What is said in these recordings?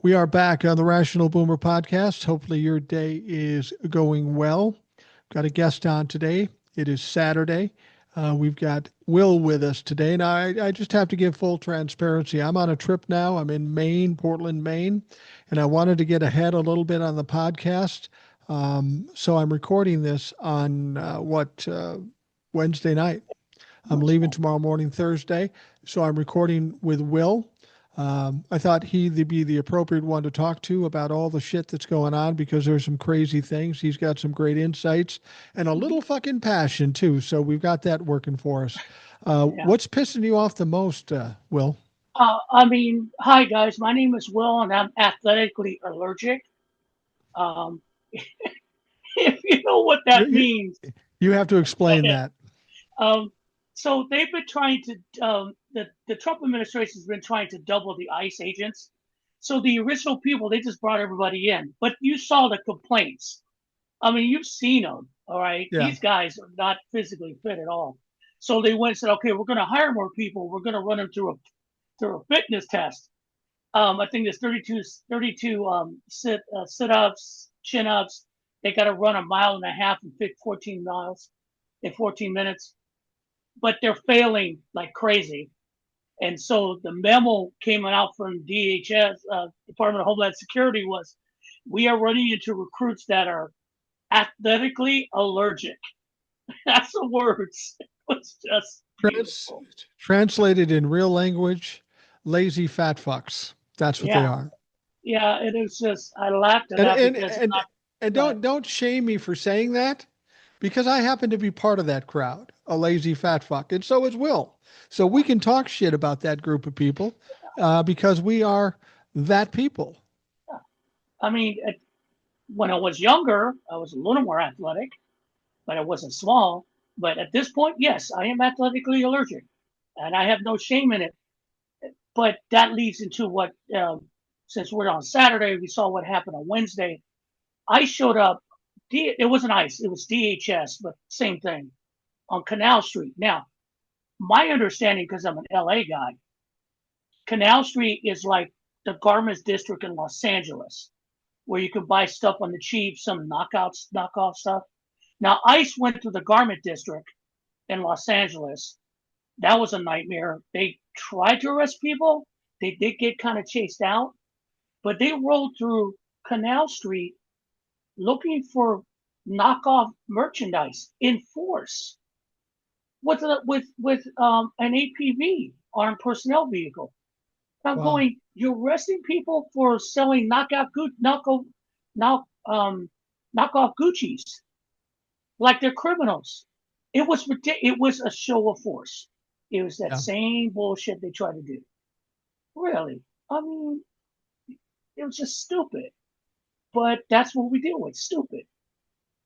We are back on the Rational Boomer podcast. Hopefully, your day is going well. Got a guest on today. It is Saturday. We've got Will with us today. Now, I just have to give full transparency. I'm on a trip now. I'm in Maine, Portland, Maine, and I wanted to get ahead a little bit on the podcast. So I'm recording this on Wednesday night. I'm leaving tomorrow morning, Thursday. So I'm recording with Will. I thought he'd be the appropriate one to talk to about all the shit that's going on because there's some crazy things. He's got some great insights and a little fucking passion too. So we've got that working for us. Yeah. What's pissing you off the most, Will? Hi guys. My name is Will, and I'm athletically allergic. Um, if you know what You, that you, means. you have to explain that. um, so they've been trying to. The Trump administration has been trying to double the ICE agents. So the original people, they just brought everybody in. But you saw the complaints. I mean, you've seen them. All right, Yeah. these guys are not physically fit at all. So they went and said, okay, we're going to hire more people. We're going to run them through a fitness test. I think there's 32 sit ups, chin ups. They got to run a mile and a half and fit 14 miles in 14 minutes, but they're failing like crazy. And so the memo came out from DHS, Department of Homeland Security, was we are running into recruits that are athletically allergic. That's the words. It's just Trans- beautiful. Translated in real language, lazy fat fucks. That's what they Yeah, are. yeah. It is just I laughed at And that and because it's and not and good. don't shame me for saying that because I happen to be part of that crowd, a lazy fat fuck, and so is Will. So we can talk shit about that group of people because we are that people. I mean, when I was younger, I was a little more athletic, but I wasn't small. But at this point, yes, I am athletically allergic, and I have no shame in it. But that leads into what, since we're on Saturday, we saw what happened on Wednesday. I showed up. It wasn't ICE, it was DHS, but same thing on Canal Street. Now, my understanding, because I'm an LA guy, Canal Street is like the garments district in Los Angeles, where you can buy stuff on the cheap, some knockoff stuff. Now, ICE went to the garment district in Los Angeles. That was a nightmare. They tried to arrest people. They did get kind of chased out, but they rolled through Canal Street looking for knockoff merchandise in force with an APV, armed personnel vehicle. I'm Wow. going. You're arresting people for selling knock, knockoff Gucci's like they're criminals. It was a show of force. It was that Yeah. same bullshit they try to do. Really, I mean, it was just stupid. But that's what we deal with. Stupid.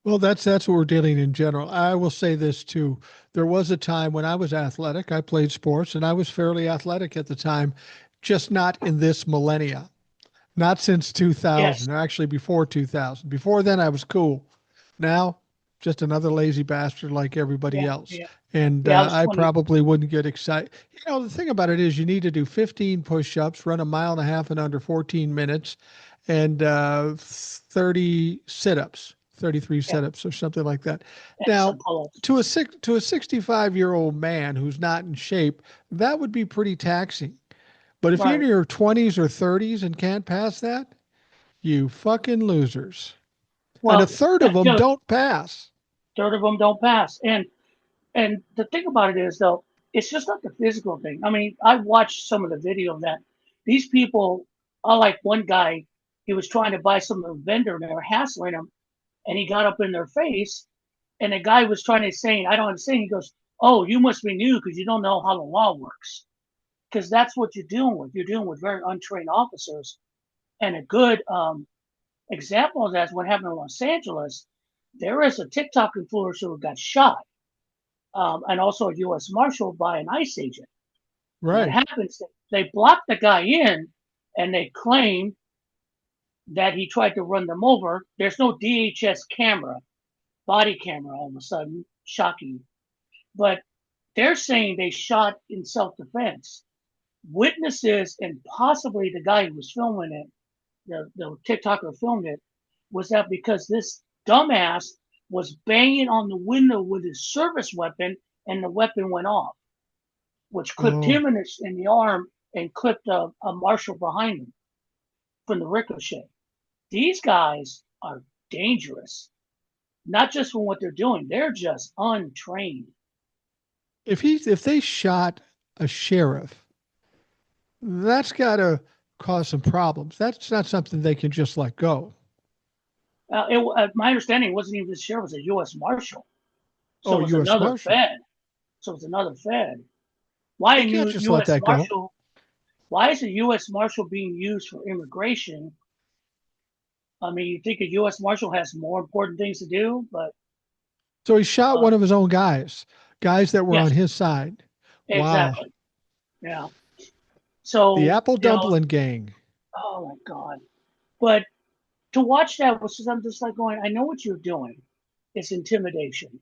Well, that's what we're dealing in general. I will say this too. There was a time when I was athletic. I played sports and I was fairly athletic at the time, just not in this millennia. Not since Yes. 2000, actually before 2000. Before then, I was cool. Now, just another lazy bastard like everybody Yeah. else. Yeah. And Yeah. I was I 20. probably wouldn't get excited. The thing about it is you need to do 15 push ups, run a mile and a half in under 14 minutes, and 30 sit ups, 33 Yeah. sit ups, or something like that. And some Now, pull-ups. to a 65-year-old man who's not in shape, that would be pretty taxing. But if you're in Right. your 20s or 30s and can't pass that, you fucking losers. And a Well, third of them the don't pass. third of them don't pass. And the thing about it is though, it's just not the physical thing. I mean, I watched some of the video of that. These people are like one guy. He was trying to buy some of the vendor, and they were hassling him, and he got up in their face, and the guy was trying to say, I don't understand. He goes, "Oh, you must be new because you don't know how the law works." Because that's what you're dealing with. You're dealing with very untrained officers. And a good example of that is what happened in Los Angeles. There is a TikTok influencer who got shot, and also a U.S. Marshal by an ICE agent. And what Right. happens? They blocked the guy in, and they claim that he tried to run them over. There's no DHS camera, body camera, all of a sudden, shocking. But they're saying they shot in self defense. Witnesses and possibly the guy who was filming it the TikToker filmed it, was that because this dumbass was banging on the window with his service weapon and the weapon went off, which clipped Oh, him in the arm and clipped a marshal behind him from the ricochet. These guys are dangerous, not just for what they're doing, they're just untrained. if they shot a sheriff, that's got to cause some problems. That's not something they can just let go. My understanding wasn't even the sheriff, it was a U.S. Marshal. So Oh, it was U.S. another Marshal. Fed. So it's another Fed. Why They a can't new just let U.S. that go. Marshal? Why is a U.S. Marshal being used for immigration? I mean, you think a U.S. Marshal has more important things to do, but So he shot uh, one of his own guys that were on yes, his side. Wow. exactly. Yeah. The So, Apple Dumpling Gang. oh my God. But to watch that was just, I'm just like going, I know what you're doing. It's intimidation.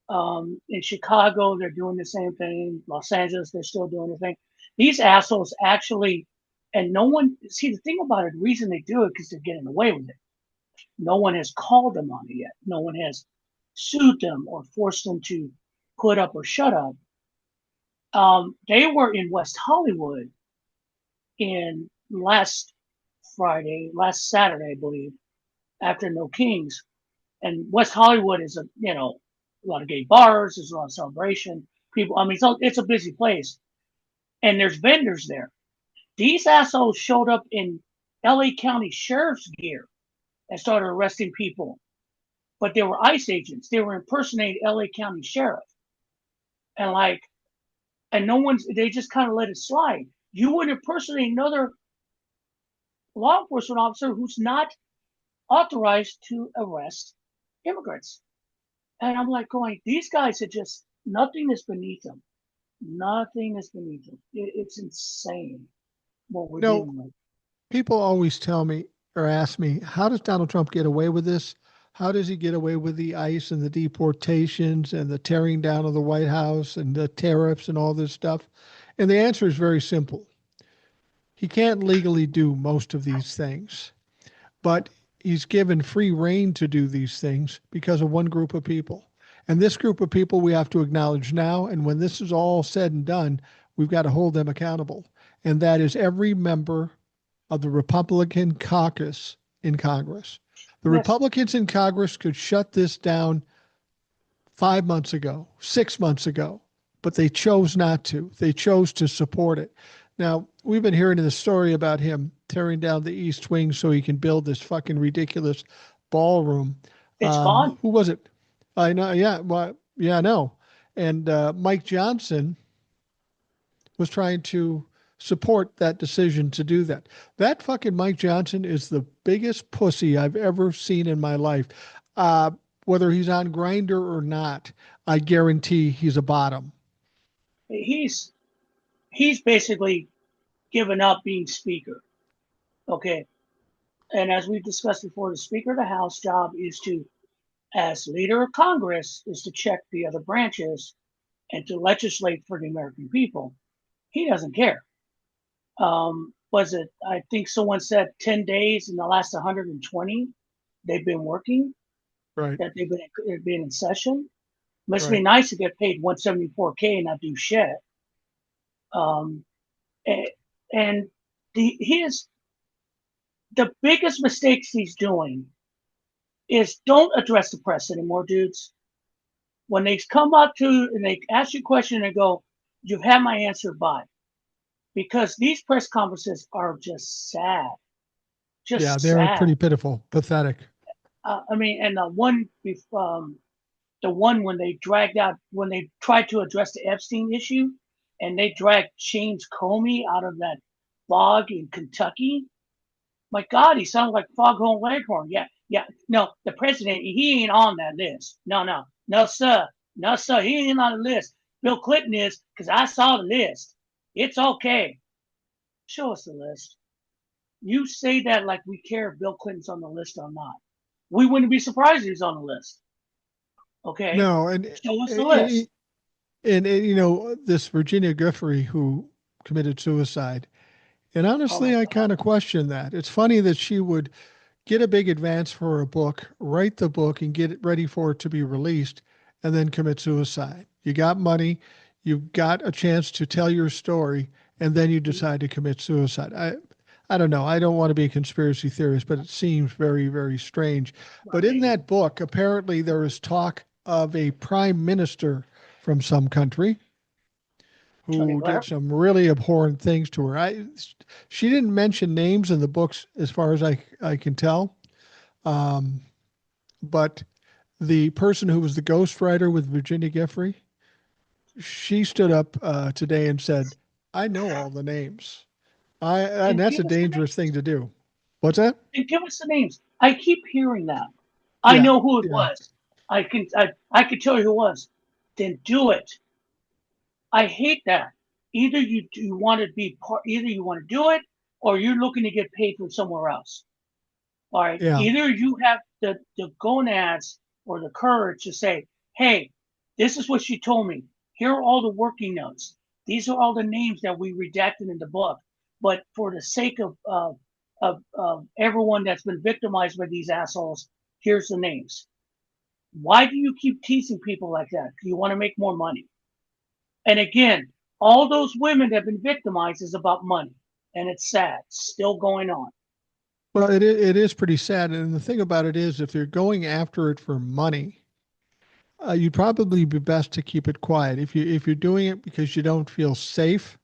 In Chicago, they're doing the same thing. Los Angeles, they're still doing the thing. These assholes actually, and no one, see, the thing about it, the reason they do it, because they're getting away with it. No one has called them on it yet. No one has sued them or forced them to put up or shut up. They were in West Hollywood in last Saturday, I believe, after No Kings. And West Hollywood is a lot of gay bars. There's a lot of celebration. People, I mean, it's a busy place, and there's vendors there. These assholes showed up in L.A. County Sheriff's gear and started arresting people, but they were ICE agents. They were impersonating L.A. County Sheriff, and no one's. They just kind of let it slide. You would impersonate another law enforcement officer who's not authorized to arrest immigrants. And I'm like going, these guys are just, nothing is beneath them. Nothing is beneath them. It's insane what we're You know, dealing with. people always tell me or ask me, how does Donald Trump get away with this? How does he get away with the ICE and the deportations and the tearing down of the White House and the tariffs and all this stuff? And the answer is very simple. He can't legally do most of these things, but he's given free reign to do these things because of one group of people. And this group of people we have to acknowledge now. And when this is all said and done, we've got to hold them accountable. And that is every member of the Republican caucus in Congress. The Yes, Republicans in Congress could shut this down 5 months ago, 6 months ago, but they chose not to. They chose to support it. Now, we've been hearing the story about him tearing down the East Wing so he can build this fucking ridiculous ballroom. it's fun. Who was it? I know. Yeah. Well, yeah, I know. And Mike Johnson was trying to support that decision to do that. That fucking Mike Johnson is the biggest pussy I've ever seen in my life. Uh, Whether he's on Grinder or not, I guarantee he's a bottom. He's he's basically given up being speaker. Okay. And as we've discussed before, the Speaker of the House job is to, as leader of Congress, is to check the other branches and to legislate for the American people. He doesn't care. Was it, I think someone said 10 days in the last 120 they've been working, Right. that they've been in session. Must be Right. nice to get paid 174K and not do shit. Um, and the biggest mistakes he's doing is don't address the press anymore, dudes. When they come up to and they ask you a question and go, "You have my answer by," because these press conferences are Yeah, just they're sad. pretty pitiful, pathetic. I mean, and the one when they tried to address the Epstein issue, and they dragged James Comey out of that bog in Kentucky. My God, he sounded like Foghorn Leghorn. Yeah, yeah. No, the president, he ain't on that list. No, no, no, sir. No, sir. He ain't on the list. Bill Clinton is, because I saw the list. It's okay. Show us the list. You say that like we care if Bill Clinton's on the list or not. We wouldn't be surprised if he's on the list. Okay? No, Show us the and, list. this Virginia Giuffre who committed suicide, And Oh my honestly, I God. kind of question that. It's funny that she would get a big advance for a book, write the book, and get it ready for it to be released, and then commit suicide. You got money, you've got a chance to tell your story, and then you decide to commit suicide. I don't know. I don't want to be a conspiracy theorist, but it seems very, very strange. I But in mean, that book, apparently there is talk of a prime minister from some country Tony who did Blair. some really abhorrent things to her. She didn't mention names in the books, as far as I can tell. Um, but the person who was the ghostwriter with Virginia Giffrey, she stood up today and said, "I know all the names." And Then that's a give us the dangerous thing names. to do. What's that? Then give us the names. I keep hearing that. I Yeah, know who it yeah. was. I could tell you who it was. Then do it. I hate that. Either you want to be part, either you want to do it, or you're looking to get paid from somewhere else. All right. Yeah. Either you have the gonads or the courage to say, "Hey, this is what she told me. Here are all the working notes. These are all the names that we redacted in the book. But for the sake of everyone that's been victimized by these assholes, here's the names." Why do you keep teasing people like that? Do you want to make more money? And again, all those women that have been victimized is about money. And it's sad. It's still going on. Well, it is pretty sad. And the thing about it is, if you're going after it for money, you'd probably be best to keep it quiet. If you're doing it because you don't feel safe,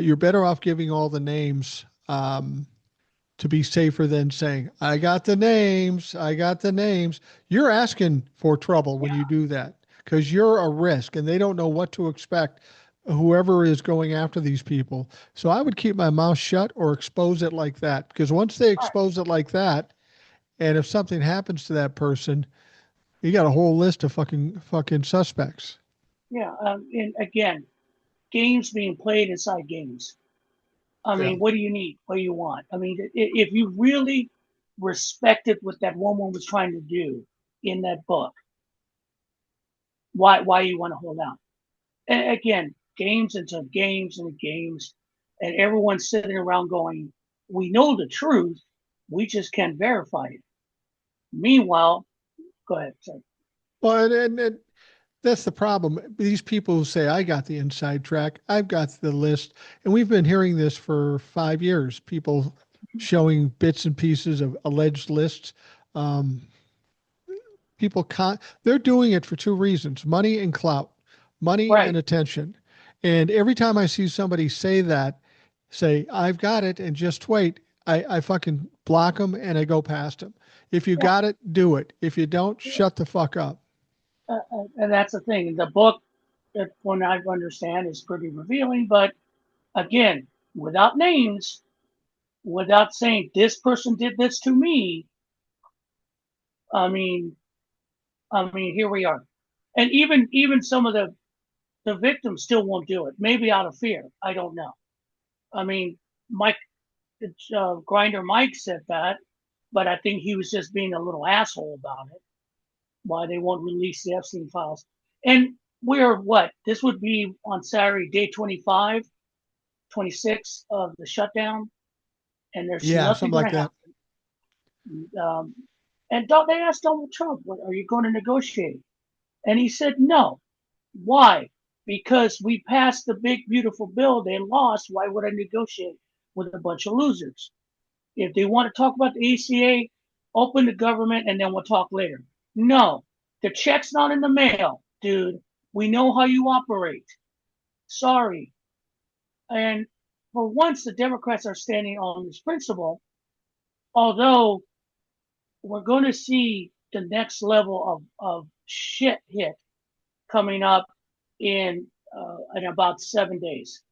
you're better off giving all the names to be safer than saying, "I got the names. I got the names." You're asking for trouble when you Yeah. do that because you're a risk and they don't know what to expect, whoever is going after these people. So I would keep my mouth shut or expose it like that, because once they All right. expose it like that, and if something happens to that person, you got a whole list of fucking suspects. Yeah. And again, games being played inside games. I Yeah. mean, what do you need? What do you want? I mean, if you really respected what that woman was trying to do in that book, why you want to hold out? And again, games into games and games, and everyone's sitting around going, "We know the truth, we just can't verify it." Meanwhile, go ahead. Sorry. Well, and that's the problem. These people who say, "I got the inside track, I've got the list," and we've been hearing this for 5 years. People showing bits and pieces of alleged lists. Um, they're doing it for two reasons: money and clout, money and Right. attention. And every time I see somebody say that, say, "I've got it," and just wait, I fucking block them and I go past them. If you Yeah. got it, do it. If you don't, shut the fuck up. And that's the thing. The book, that one I understand, is pretty revealing, but again, without names, without saying this person did this to me. I mean, here we are, and even some of the victims still won't do it. Maybe out of fear. I don't know. I mean, Mike Grinder Mike said that, but I think he was just being a little asshole about it. Why they won't release the Epstein files? And we're what? This would be on Saturday, day 25, 26 of the shutdown, and there's Yeah, nothing something going like to that. happen. And they asked Donald Trump, "Are you going to negotiate?" And he said, "No." Why? Because we passed the big, beautiful bill. They lost. Why would I negotiate with a bunch of losers? If they want to talk about the ACA, open the government and then we'll talk later. No, the check's not in the mail, dude. We know how you operate. Sorry. And for once, the Democrats are standing on this principle, although we're going to see the next level of shit hit coming up in about 7 days,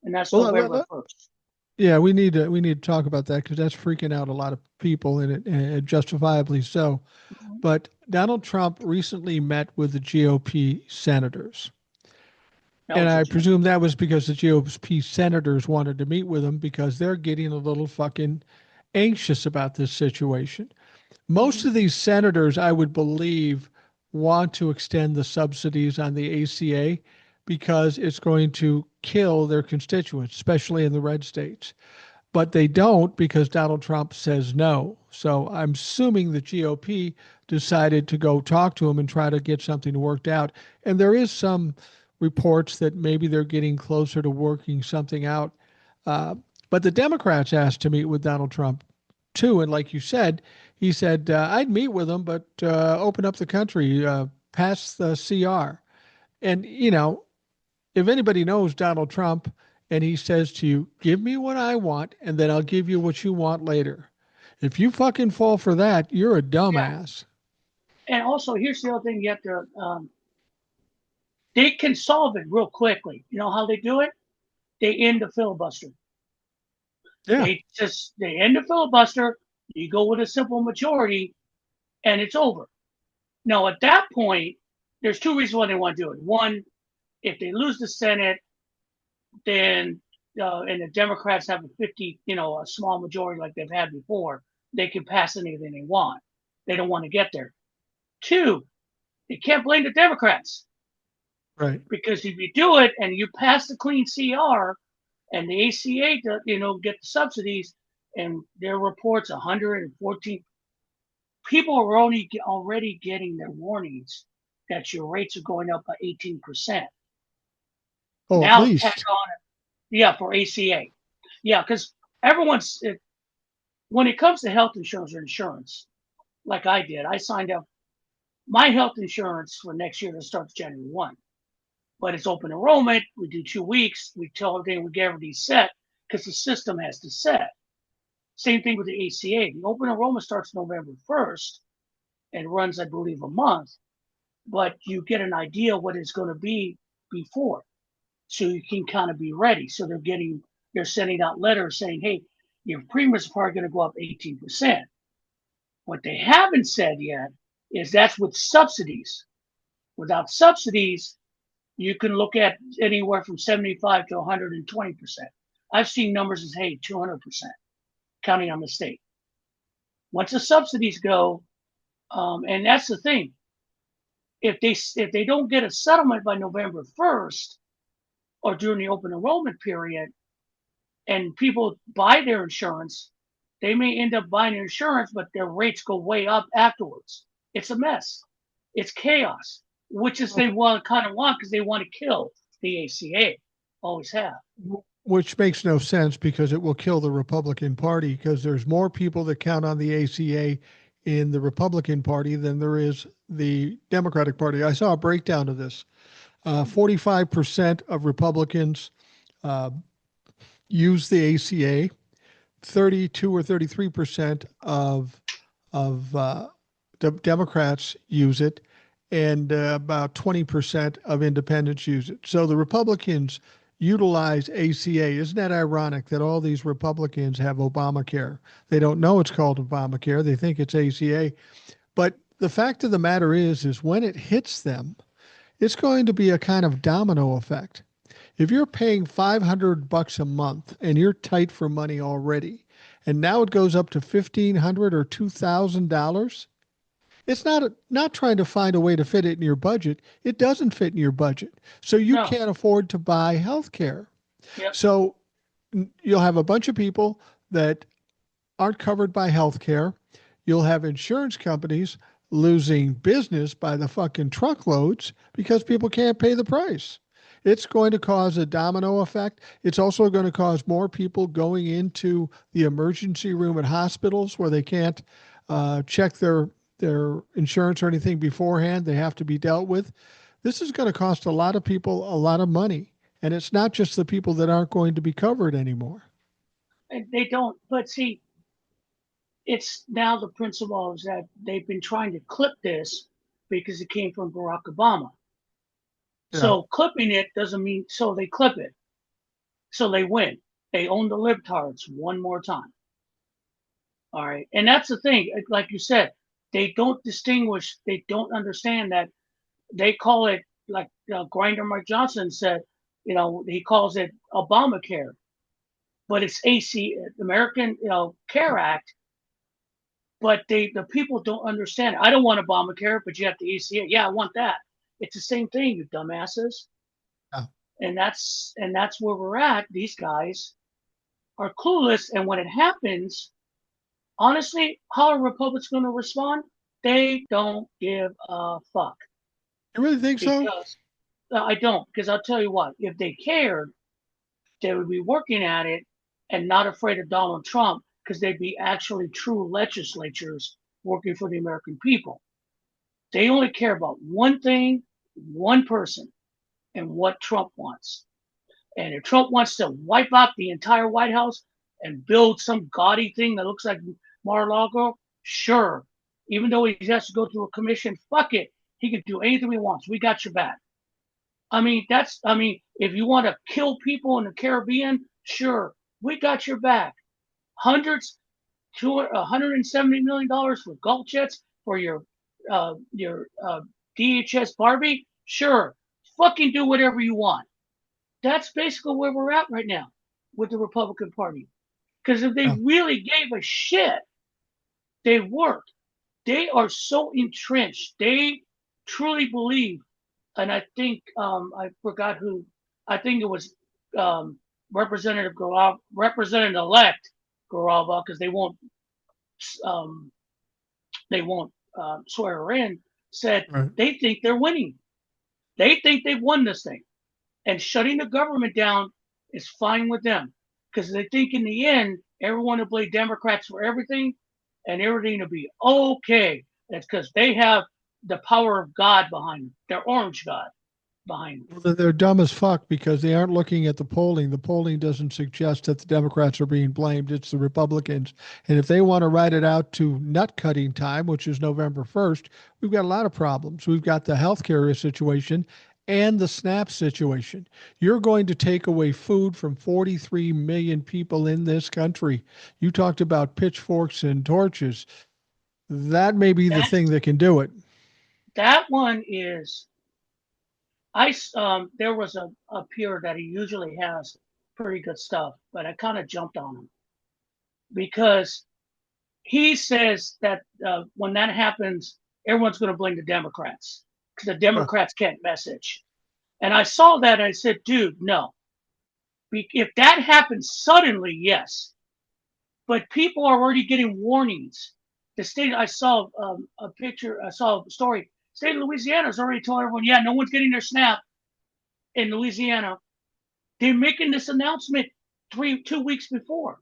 and that's Well, November 1st. yeah, we need to talk about that because that's freaking out a lot of people, and justifiably so. But Donald Trump recently met with the GOP senators, That and was I interesting. presume that was because the GOP senators wanted to meet with him because they're getting a little fucking anxious about this situation. Most Mm-hmm. of these senators, I would believe, want to extend the subsidies on the ACA, because it's going to kill their constituents, especially in the red states. But they don't because Donald Trump says no. So I'm assuming the GOP decided to go talk to him and try to get something worked out. And there is some reports that maybe they're getting closer to working something out. Uh, but the Democrats asked to meet with Donald Trump too. And like you said, he said, I'd meet with him, but open up the country, pass the CR. And, if anybody knows Donald Trump and he says to you, give me what I want and then I'll give you what you want later. If you fucking fall for that, you're a Yeah. dumbass. And also, here's the other thing you have to, they can solve it real quickly. You know how they do it? They end the filibuster. Yeah. They end the filibuster. You go with a simple majority, and it's over. Now, at that point, there's two reasons why they want to do it. One, if they lose the Senate, then and the Democrats have a 50, a small majority like they've had before, they can pass anything they want. They don't want to get there. Two, you can't blame the Democrats. Right. Because if you do it and you pass the clean CR and the ACA, get the subsidies, and their reports 114 people are already getting their warnings that your rates are going up by 18%. Oh, at Now tack least. on it, yeah, for ACA, yeah, because when it comes to health insurance or insurance, like I did, I signed up my health insurance for next year that starts January 1. But it's open enrollment. We do 2 weeks. We tell everything, we get everything set because the system has to set. Same thing with the ACA. The open enrollment starts November 1st and runs, I believe, a month. But you get an idea what it's going to be before, so you can kind of be ready. So they're sending out letters saying, "Hey, your premiums are probably going to go up 18%." What they haven't said yet is that's with subsidies. Without subsidies, you can look at anywhere from 75 to 120%. I've seen numbers as, hey, 200%, counting on the state. Once the subsidies go, and that's the thing, if they don't get a settlement by November 1st or during the open enrollment period, and people buy their insurance, they may end up buying insurance, but their rates go way up afterwards. It's a mess. It's chaos, which is they want because they want to kill the ACA. Always have. Which makes no sense because it will kill the Republican Party because there's more people that count on the ACA in the Republican Party than there is the Democratic Party. I saw a breakdown of this. 45% of Republicans uh, use the ACA. 32 or 33% of Democrats use it, and about 20% of independents use it. So the Republicans utilize ACA. Isn't that ironic that all these Republicans have Obamacare? They don't know it's called Obamacare. They think it's ACA. But the fact of the matter is when it hits them, it's going to be a kind of domino effect. If you're paying $500 a month and you're tight for money already, and now it goes up to $1,500 or $2,000, it's not trying to find a way to fit it in your budget. It doesn't fit in your budget. So you No. can't afford to buy health care. Yep. So you'll have a bunch of people that aren't covered by health care. You'll have insurance companies losing business by the fucking truckloads because people can't pay the price. It's going to cause a domino effect. It's also going to cause more people going into the emergency room at hospitals where they can't check their insurance or anything beforehand. They have to be dealt with. This is going to cost a lot of people a lot of money. And it's not just the people that aren't going to be covered anymore. They don't. But see, it's now the principle is that they've been trying to clip this because it came from Barack Obama. Yeah. So clipping it doesn't mean so they clip it. So they win. They own the libtards one more time. All right. And that's the thing. Like you said, they don't distinguish. They don't understand that they call it like Grinder Mike Johnson said, he calls it Obamacare, but it's American, Care Act. But the people don't understand. I don't want Obamacare, but you have the ACA. Yeah, I want that. It's the same thing, you dumbasses. and that's where we're at. These guys are clueless, and when it happens, honestly, how are Republicans going to respond? They don't give a fuck. You really think so? Because I don't, because I'll tell you what, if they cared, they would be working at it and not afraid of Donald Trump, because they'd be actually true legislatures working for the American people. They only care about one thing, one person, and what Trump wants. And if Trump wants to wipe out the entire White House and build some gaudy thing that looks like Mar-a-Lago, sure. Even though he has to go through a commission, fuck it. He can do anything he wants. We got your back. If you want to kill people in the Caribbean, sure, we got your back. Hundreds, $170 million for Gulf jets for your DHS Barbie, sure, fucking do whatever you want. That's basically where we're at right now with the Republican Party. Because if they Yeah. really gave a shit, they work. They are so entrenched. They truly believe, and I think I forgot who. I think it was Representative Garab, Representative Elect Garaba, because um, they won't swear her in. Said Right. they think they're winning. They think they've won this thing, and shutting the government down is fine with them because they think in the end everyone will blame Democrats for everything, and everything will be okay. That's because they have the power of God behind them, their orange God behind them. Well, they're dumb as fuck because they aren't looking at the polling. The polling doesn't suggest that the Democrats are being blamed. It's the Republicans. And if they want to ride it out to nut cutting time, which is November 1st, we've got a lot of problems. We've got the healthcare situation and the SNAP situation. You're going to take away food from 43 million people in this country. You talked about pitchforks and torches. That may be the That thing that can do it. that one is there was a peer that he usually has pretty good stuff, but I kind of jumped on him because he says that when that happens, everyone's going to blame the Democrats because the Huh. Democrats can't message. And I saw that and I said, dude, no. If that happens suddenly, yes. But people are already getting warnings. The state, I saw a picture, I saw a story. State of Louisiana has already told everyone, yeah, no one's getting their SNAP in Louisiana. They're making this announcement 2 weeks before.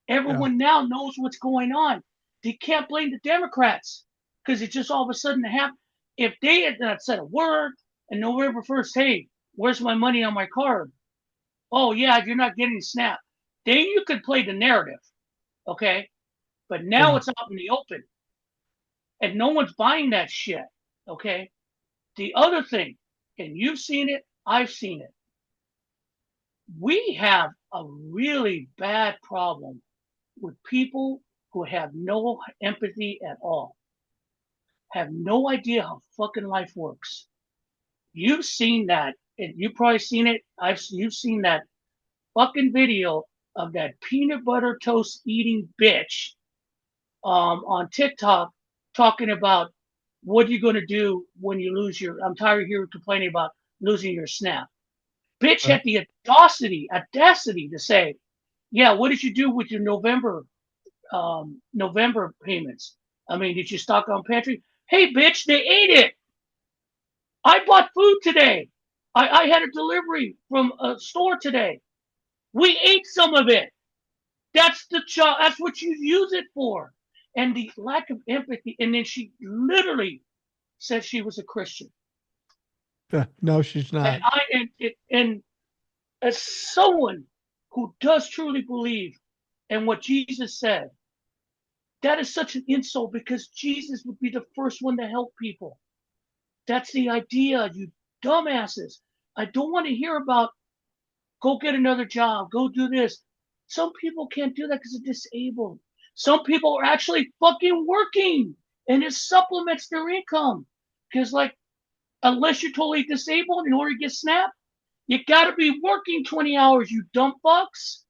Yeah. Everyone now knows what's going on. They can't blame the Democrats because it just all of a sudden happened. If they had not said a word and November 1st, hey, where's my money on my card? Oh, yeah, you're not getting SNAP. Then you could play the narrative, okay? But now Yeah. it's out in the open and no one's buying that shit, okay? The other thing, and you've seen it, I've seen it. We have a really bad problem with people who have no empathy at all, have no idea how fucking life works. You've seen that, and you've probably seen it. You've seen that fucking video of that peanut butter toast eating bitch on TikTok talking about what are you going to do when you lose your. I'm tired of hearing complaining about losing your SNAP. Bitch Right. had the audacity to say, "Yeah, what did you do with your November payments? I mean, did you stock on pantry? Hey, bitch, they ate it. I bought food today. I had a delivery from a store today. We ate some of it. That's the job. That's what you use it for." And the lack of empathy. And then she literally said she was a Christian. No, she's And not. and as someone who does truly believe in what Jesus said, that is such an insult because Jesus would be the first one to help people. That's the idea, you dumbasses. I don't want to hear about go get another job, go do this. Some people can't do that because they're disabled. Some people are actually fucking working and it supplements their income. Because, like, unless you're totally disabled in order to get SNAP, you got to be working 20 hours, you dumb fucks.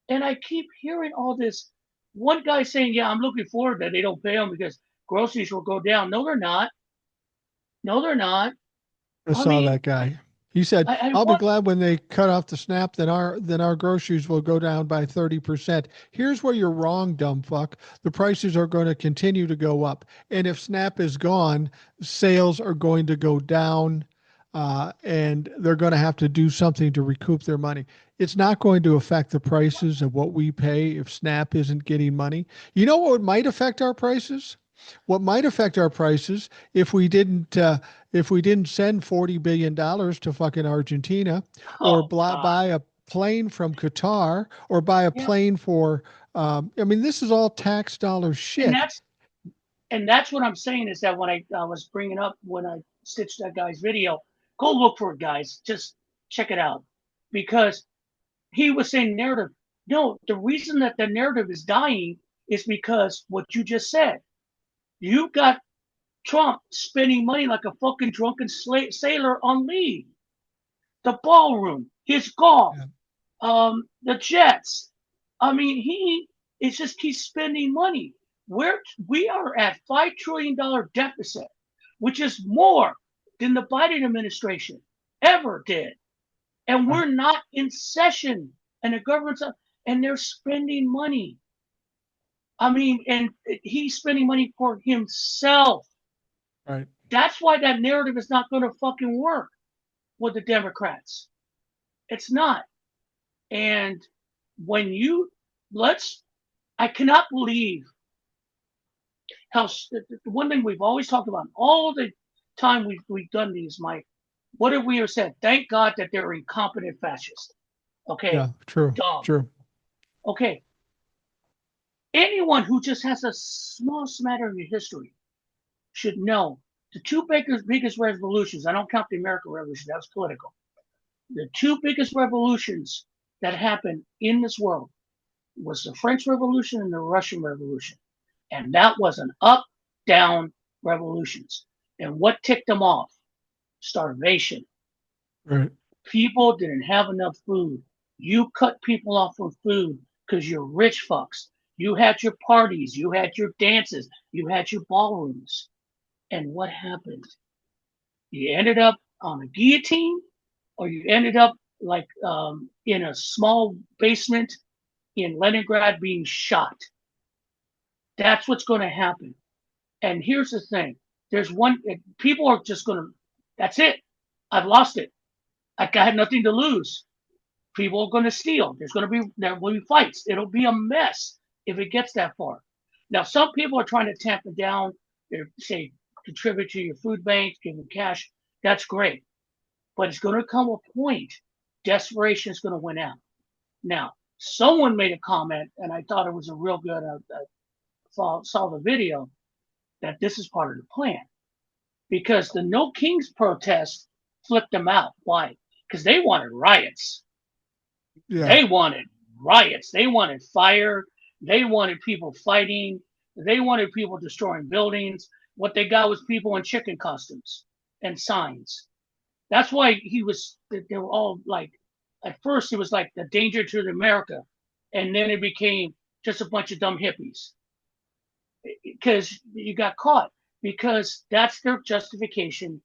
And I keep hearing all this. One guy saying, yeah, I'm looking forward that they don't pay them because groceries will go down. No, they're not. No, they're not. I I saw mean, that guy. He said, I "I'll be want, glad when they cut off the SNAP. Then our groceries will go down by 30%." Here's where you're wrong, dumb fuck. The prices are going to continue to go up, and if SNAP is gone, sales are going to go down, and they're going to have to do something to recoup their money. It's not going to affect the prices of what we pay if SNAP isn't getting money. You know what might affect our prices? What might affect our prices if we didn't send $40 billion to fucking Argentina, or oh God, buy a plane from Qatar, or buy a yeah, plane for, I mean, this is all tax dollar and shit. that's what I'm saying is that when I was bringing up when I stitched that guy's video, go look for it, guys. Just check it out because he was saying narrative. No, the reason that the narrative is dying is because what you just said. You got Trump spending money like a fucking drunken sailor on leave. The ballroom, his golf, Yeah. the jets. I mean, he it's just keeps spending money. We are at $5 trillion deficit, which is more than the Biden administration ever did, and Right. we're not in session, and the government's and they're spending money. I mean, and he's spending money for himself. Right. That's why that narrative is not going to fucking work with the Democrats. It's not. And when you let's, I cannot believe how one thing we've always talked about all the time we've done these, Mike. What have we ever said? Thank God that they're incompetent fascists. Okay, Yeah. True. dumb. True. Okay, anyone who just has a small smattering of history should know the two biggest revolutions. I don't count the American Revolution; that was political. The two biggest revolutions that happened in this world was the French Revolution and the Russian Revolution. And that was an up down revolutions. And what ticked them off? Starvation. Right. People didn't have enough food. You cut people off from food because you're rich fucks. You had your parties, you had your dances, you had your ballrooms. And what happened? You ended up on a guillotine, or you ended up like in a small basement in Leningrad being shot. That's what's going to happen. And here's the thing: there's one. People are just going to. That's it. I've lost it. I had nothing to lose. People are going to steal. There will be fights. It'll be a mess if it gets that far. Now, some people are trying to tamp it down. They say contribute to your food bank, give them cash. That's great, but it's going to come a point. Desperation is going to win out. Now, someone made a comment, and I thought it was a real good. Saw the video that this is part of the plan because the No Kings protest flipped them out. Why? Because they wanted riots. Yeah. They wanted riots. They wanted fire. They wanted people fighting. They wanted people destroying buildings. What they got was people in chicken costumes and signs. That's why they were all like, at first it was like the danger to America. And then it became just a bunch of dumb hippies because you got caught because that's their justification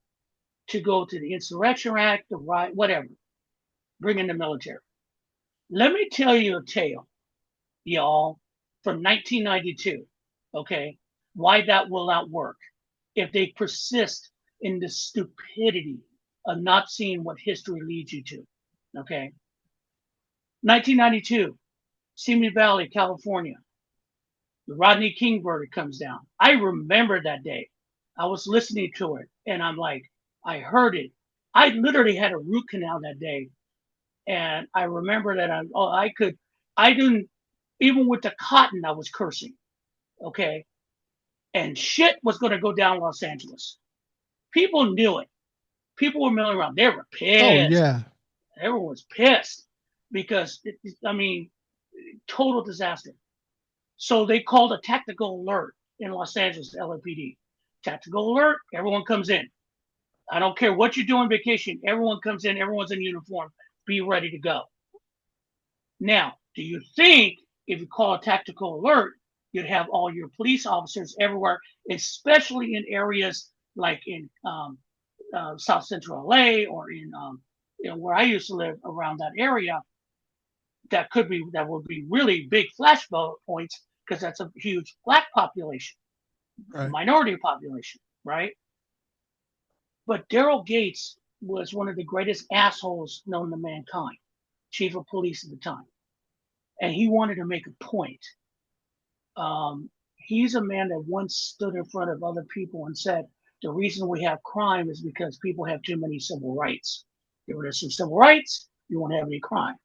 to go to the Insurrection Act, the riot, whatever, bring in the military. Let me tell you a tale, y'all, from 1992, okay, why that will not work if they persist in the stupidity of not seeing what history leads you to, okay? 1992, Simi Valley, California. The Rodney King verdict comes down. I remember that day. I was listening to it and I'm like, I heard it. I literally had a root canal that day. And I remember that I didn't, even with the cotton, I was cursing. Okay. And shit was going to go down in Los Angeles. People knew it. People were milling around. They were Oh pissed. yeah. Everyone was pissed because, I mean, total disaster. So they called a tactical alert in Los Angeles, LAPD. Tactical alert, everyone comes in. I don't care what you're doing vacation, everyone comes in, everyone's in uniform, be ready to go. Now, do you think if you call a tactical alert, you'd have all your police officers everywhere, especially in areas like in South Central LA or in where I used to live around that area, that would be really big flash points because that's a huge black population, Right. minority population, right? But Daryl Gates was one of the greatest assholes known to mankind, chief of police at the time, and he wanted to make a point. He's a man that once stood in front of other people and said, the reason we have crime is because people have too many civil rights. Get rid of some civil rights, you won't have any crime.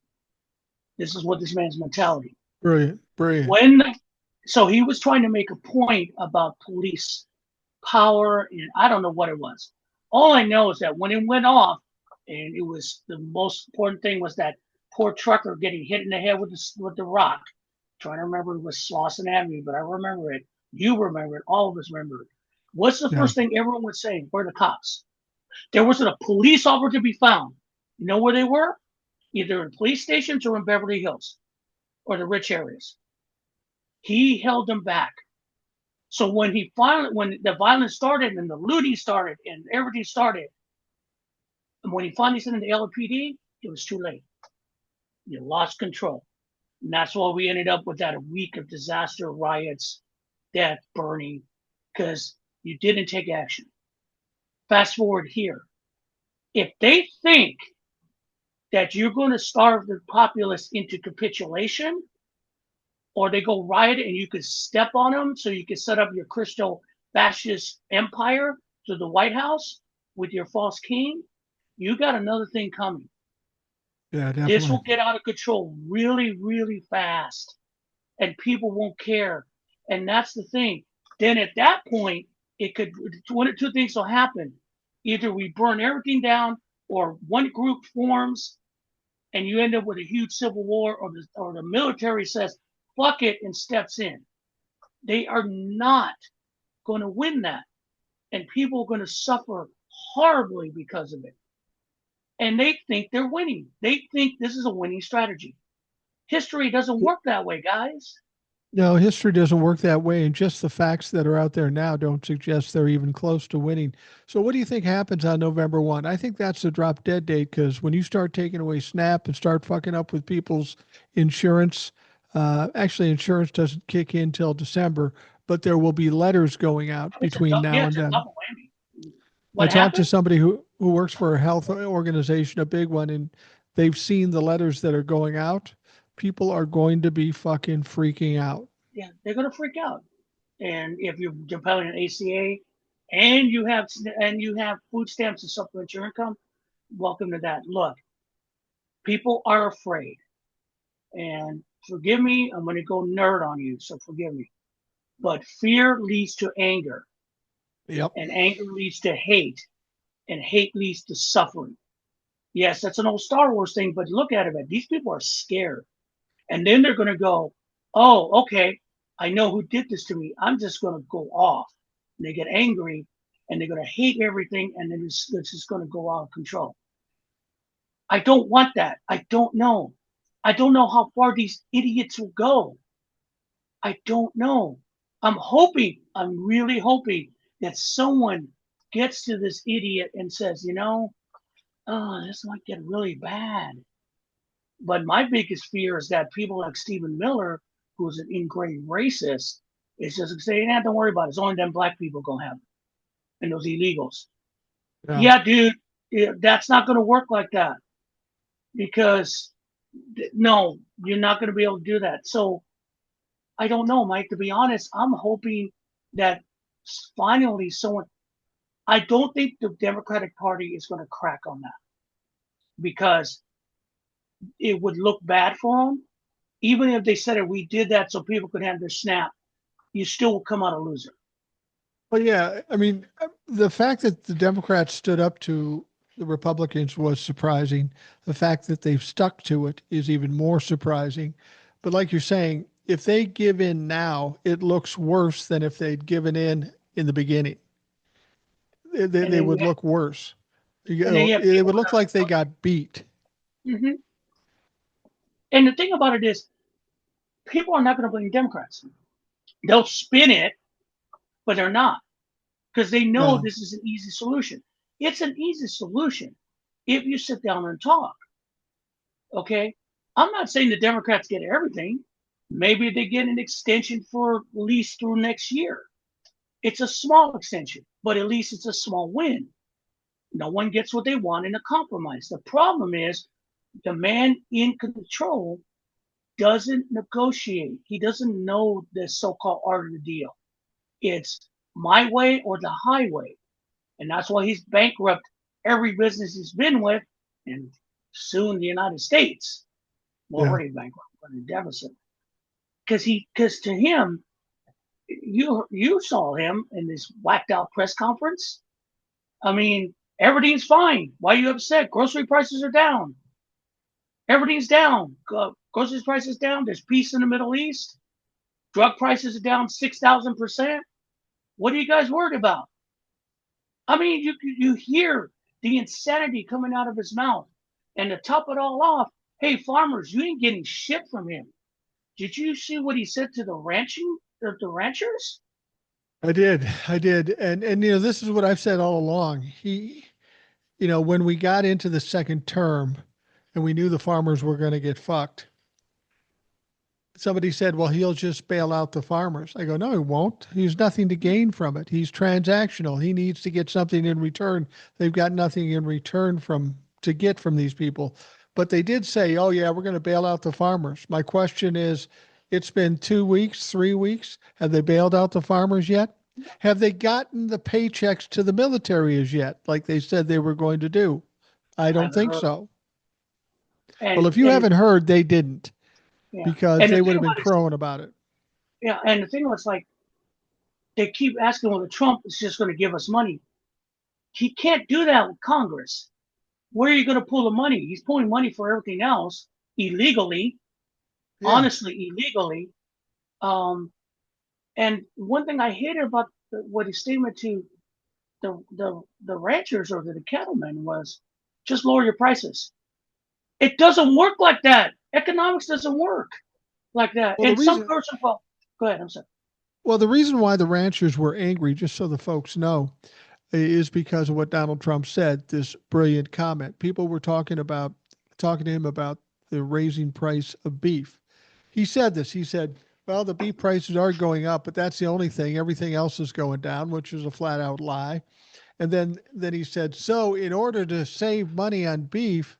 This is what this man's mentality. Brilliant. Brilliant. So he was trying to make a point about police power, and I don't know what it was. All I know is that when it went off, and it was the most important thing was that poor trucker getting hit in the head with the rock. I'm trying to remember, it was Slauson Avenue, but I remember it. You remember it. All of us remember it. What's the Yeah. first thing everyone was saying? Where are the cops? There wasn't a police officer to be found. You know where they were? Either in police stations or in Beverly Hills or the rich areas. He held them back. So when the violence started and the looting started and everything started, and when he finally sent in the LAPD, it was too late. You lost control. And that's why we ended up with that week of disaster, riots, death, burning, because you didn't take action. Fast forward here. If they think that you're going to starve the populace into capitulation, or they go riot and you could step on them so you can set up your crystal fascist empire to the White House with your false king, you got another thing coming. Yeah, This definitely. will get out of control really, really fast, and people won't care. And that's the thing. Then at that point, it could one or two things will happen. Either we burn everything down, or one group forms, and you end up with a huge civil war, or the military says fuck it and steps in. They are not going to win that, and people are going to suffer horribly because of it. And they think they're winning. They think this is a winning strategy. History doesn't work that way, guys. No, history doesn't work that way, and just the facts that are out there now don't suggest they're even close to winning. So, what do you think happens on November 1? I think that's the drop dead date because when you start taking away SNAP and start fucking up with people's insurance, actually, insurance doesn't kick in till December, but there will be letters going out between now and It's a then. double whammy. I What talked to happened? somebody who works for a health organization, a big one, and they've seen the letters that are going out. People are going to be fucking freaking out. Yeah, they're going to freak out. And if you're depending on ACA, and you have food stamps to supplement your income, welcome to that. Look, people are afraid, and forgive me, I'm going to go nerd on you, so forgive me. But fear leads to anger, Yep. and anger leads to hate, and hate leads to suffering. Yes, that's an old Star Wars thing, but look at it, man. These people are scared. And then they're going to go, oh, okay, I know who did this to me. I'm just going to go off. And they get angry and they're going to hate everything, and then it's just going to go out of control. I don't want that. I don't know. I don't know how far these idiots will go. I don't know. I'm really hoping that someone gets to this idiot and says, oh, this might get really bad. But my biggest fear is that people like Stephen Miller, who's an ingrained racist, is just saying, don't worry about it. It's only them black people gonna have it, and those illegals. Yeah. Yeah, dude, that's not gonna work like that because no, you're not gonna be able to do that. So I don't know, Mike. To be honest, I'm hoping that finally someone. I don't think the Democratic Party is going to crack on that because it would look bad for them. Even if they said it, we did that so people could have their SNAP, you still will come out a loser. But yeah, I mean, the fact that the Democrats stood up to the Republicans was surprising. The fact that they've stuck to it is even more surprising. But like you're saying, if they give in now, it looks worse than if they'd given in the beginning. And They then you would look worse. and then you have It people would look like they got beat. mm-hmm. And the thing about it is, people are not going to blame Democrats. They'll spin it, but they're not because they know No, this is an easy solution. It's an easy solution. if you sit down and talk. Okay, I'm not saying the Democrats get everything. Maybe they get an extension for at least through next year. It's a small extension, but at least it's a small win. No one gets what they want in a compromise. The problem is the man in control doesn't negotiate. He doesn't know the so-called art of the deal. It's my way or the highway. And that's why he's bankrupt every business he's been with, and soon the United States. Well, Yeah. already bankrupt, but in deficit. Because to him, you saw him in this whacked out press conference. I mean, everything's fine. Why are you upset? Grocery prices are down. Everything's down. Grocery prices down. There's peace in the Middle East. Drug prices are down 6,000%. What are you guys worried about? I mean, you hear the insanity coming out of his mouth. And to top it all off, hey, farmers, you ain't getting shit from him. Did you see what he said to the ranchers? I did. And this is what I've said all along. When we got into the second term and we knew the farmers were going to get fucked, somebody said, well, he'll just bail out the farmers. I go, no, he won't. He's nothing to gain from it. He's transactional. He needs to get something in return. They've got nothing in return to get from these people. But they did say, oh, yeah, we're going to bail out the farmers. My question is, it's been 2 weeks, 3 weeks. Have they bailed out the farmers yet? Have they gotten the paychecks to the military as yet, like they said they were going to do? I I don't haven't think heard. so. Well, And if you and haven't heard, they didn't, yeah, because and the they would thing have been about it is, crowing about it. yeah, and the thing was like they keep asking whether Trump is just going to give us money. He can't do that with Congress. Where are you going to pull the money? He's pulling money for everything else illegally, Yeah. honestly illegally. Um, and one thing I hated about what his statement to the ranchers or the cattlemen was just lower your prices. It doesn't work like that. Economics doesn't work like that. Well, the And some reason person, well, go ahead. I'm sorry. well, the reason why the ranchers were angry, just so the folks know, is because of what Donald Trump said, this brilliant comment. People were talking to him about the raising price of beef. He said this. He said, well, the beef prices are going up, but that's the only thing. Everything else is going down, which is a flat out lie. And then he said, so in order to save money on beef,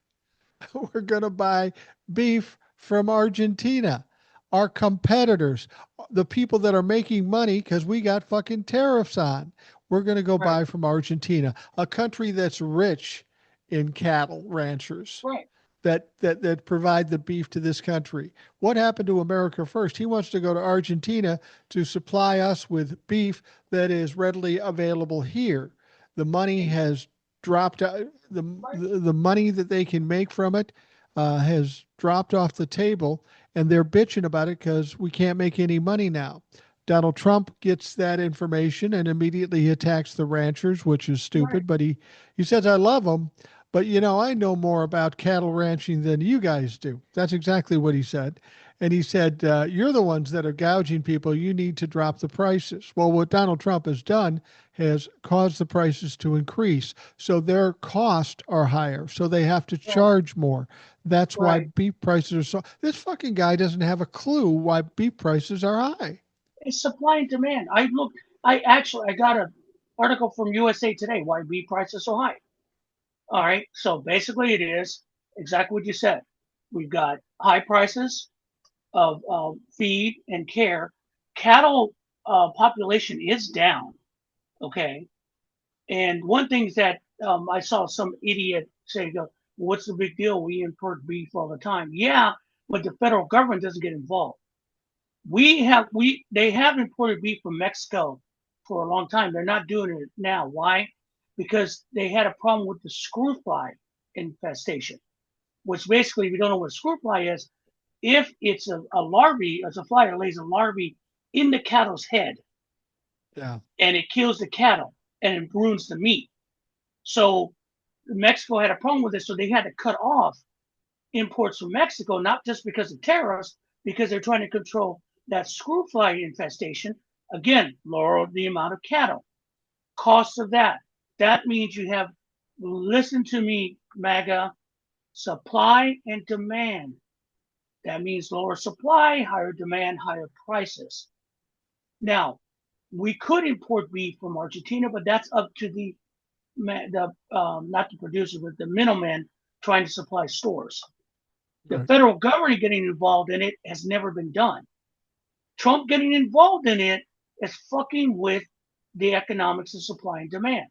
we're going to buy beef from Argentina. Our competitors, the people that are making money because we got fucking tariffs on, we're going to go Right, buy from Argentina, a country that's rich in cattle ranchers right, that provide the beef to this country. What happened to America first? He wants to go to Argentina to supply us with beef that is readily available here. The money has dropped out. The money that they can make from it has dropped off the table, and they're bitching about it because we can't make any money now. Donald Trump gets that information and immediately attacks the ranchers, which is right. stupid. But he says, I love them, but I know more about cattle ranching than you guys do. That's exactly what he said. And he said, you're the ones that are gouging people. You need to drop the prices. Well, what Donald Trump has done has caused the prices to increase. So their costs are higher. So they have to Yeah, charge more. That's why right. beef prices are so. This fucking guy doesn't have a clue why beef prices are high. It's supply and demand. I got an article from USA Today why wheat prices are so high. All right. So basically, it is exactly what you said. We've got high prices of feed and care. Cattle population is down. Okay. And one thing is that I saw some idiot say, "What's the big deal? We import beef all the time." Yeah, but the federal government doesn't get involved. They have imported beef from Mexico for a long time. They're not doing it now. Why? Because they had a problem with the screw fly infestation, which basically, if you don't know what a screw fly is, if it's a larvae, as a fly that lays a larvae in the cattle's head Yeah. and it kills the cattle and it ruins the meat. So Mexico had a problem with this, so they had to cut off imports from Mexico, not just because of tariffs, because they're trying to control that screw fly infestation. Again, lower the amount of cattle. Cost of that. That means you have listen to me, MAGA, supply and demand. That means lower supply, higher demand, higher prices. Now, we could import beef from Argentina, but that's up to the not the producer, but the middleman trying to supply stores. The Right. federal government getting involved in it has never been done. Trump getting involved in it is fucking with the economics of supply and demand.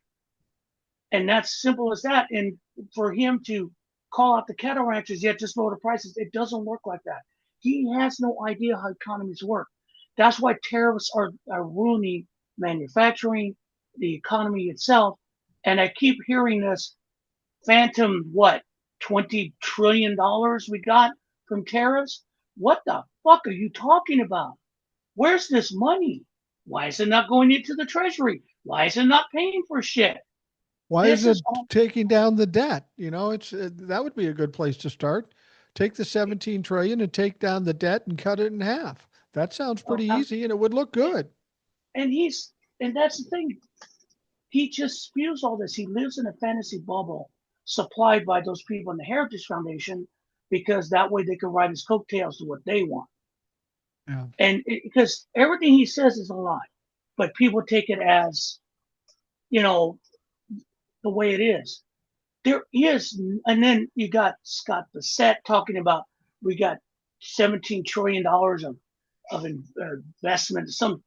And that's simple as that. And for him to call out the cattle ranchers, yet just lower the prices, it doesn't work like that. He has no idea how economies work. That's why tariffs are ruining manufacturing, the economy itself. And I keep hearing this phantom, what, $20 trillion we got from tariffs? What the fuck are you talking about? Where's this money? Why is it not going into the treasury? Why is it not paying for shit? Why is This it is all. taking down the debt? It's that would be a good place to start. Take the 17 trillion and take down the debt and cut it in half. That sounds pretty easy and it would look good. And and that's the thing. He just spews all this. He lives in a fantasy bubble supplied by those people in the Heritage Foundation because that way they can ride his coattails to what they want. Yeah. And because everything he says is a lie, but people take it as, you know, the way it is. There is, and then you got Scott Bassett talking about we got $17 trillion of investment, some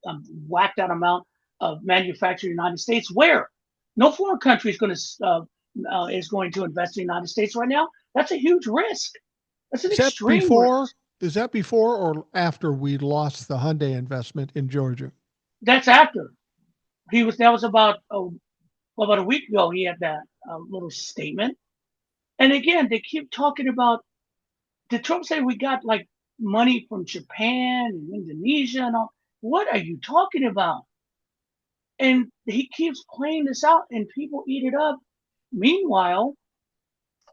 whacked out amount of manufacturing in the United States. Where no foreign country is going to invest in the United States right now. That's a huge risk. That's an Is that extreme before? risk. Is that before or after we lost the Hyundai investment in Georgia? That's after he was. That was about a week ago. He had that little statement. And again, they keep talking about. Did Trump say we got like money from Japan and Indonesia and all? What are you talking about? And he keeps playing this out, and people eat it up. Meanwhile,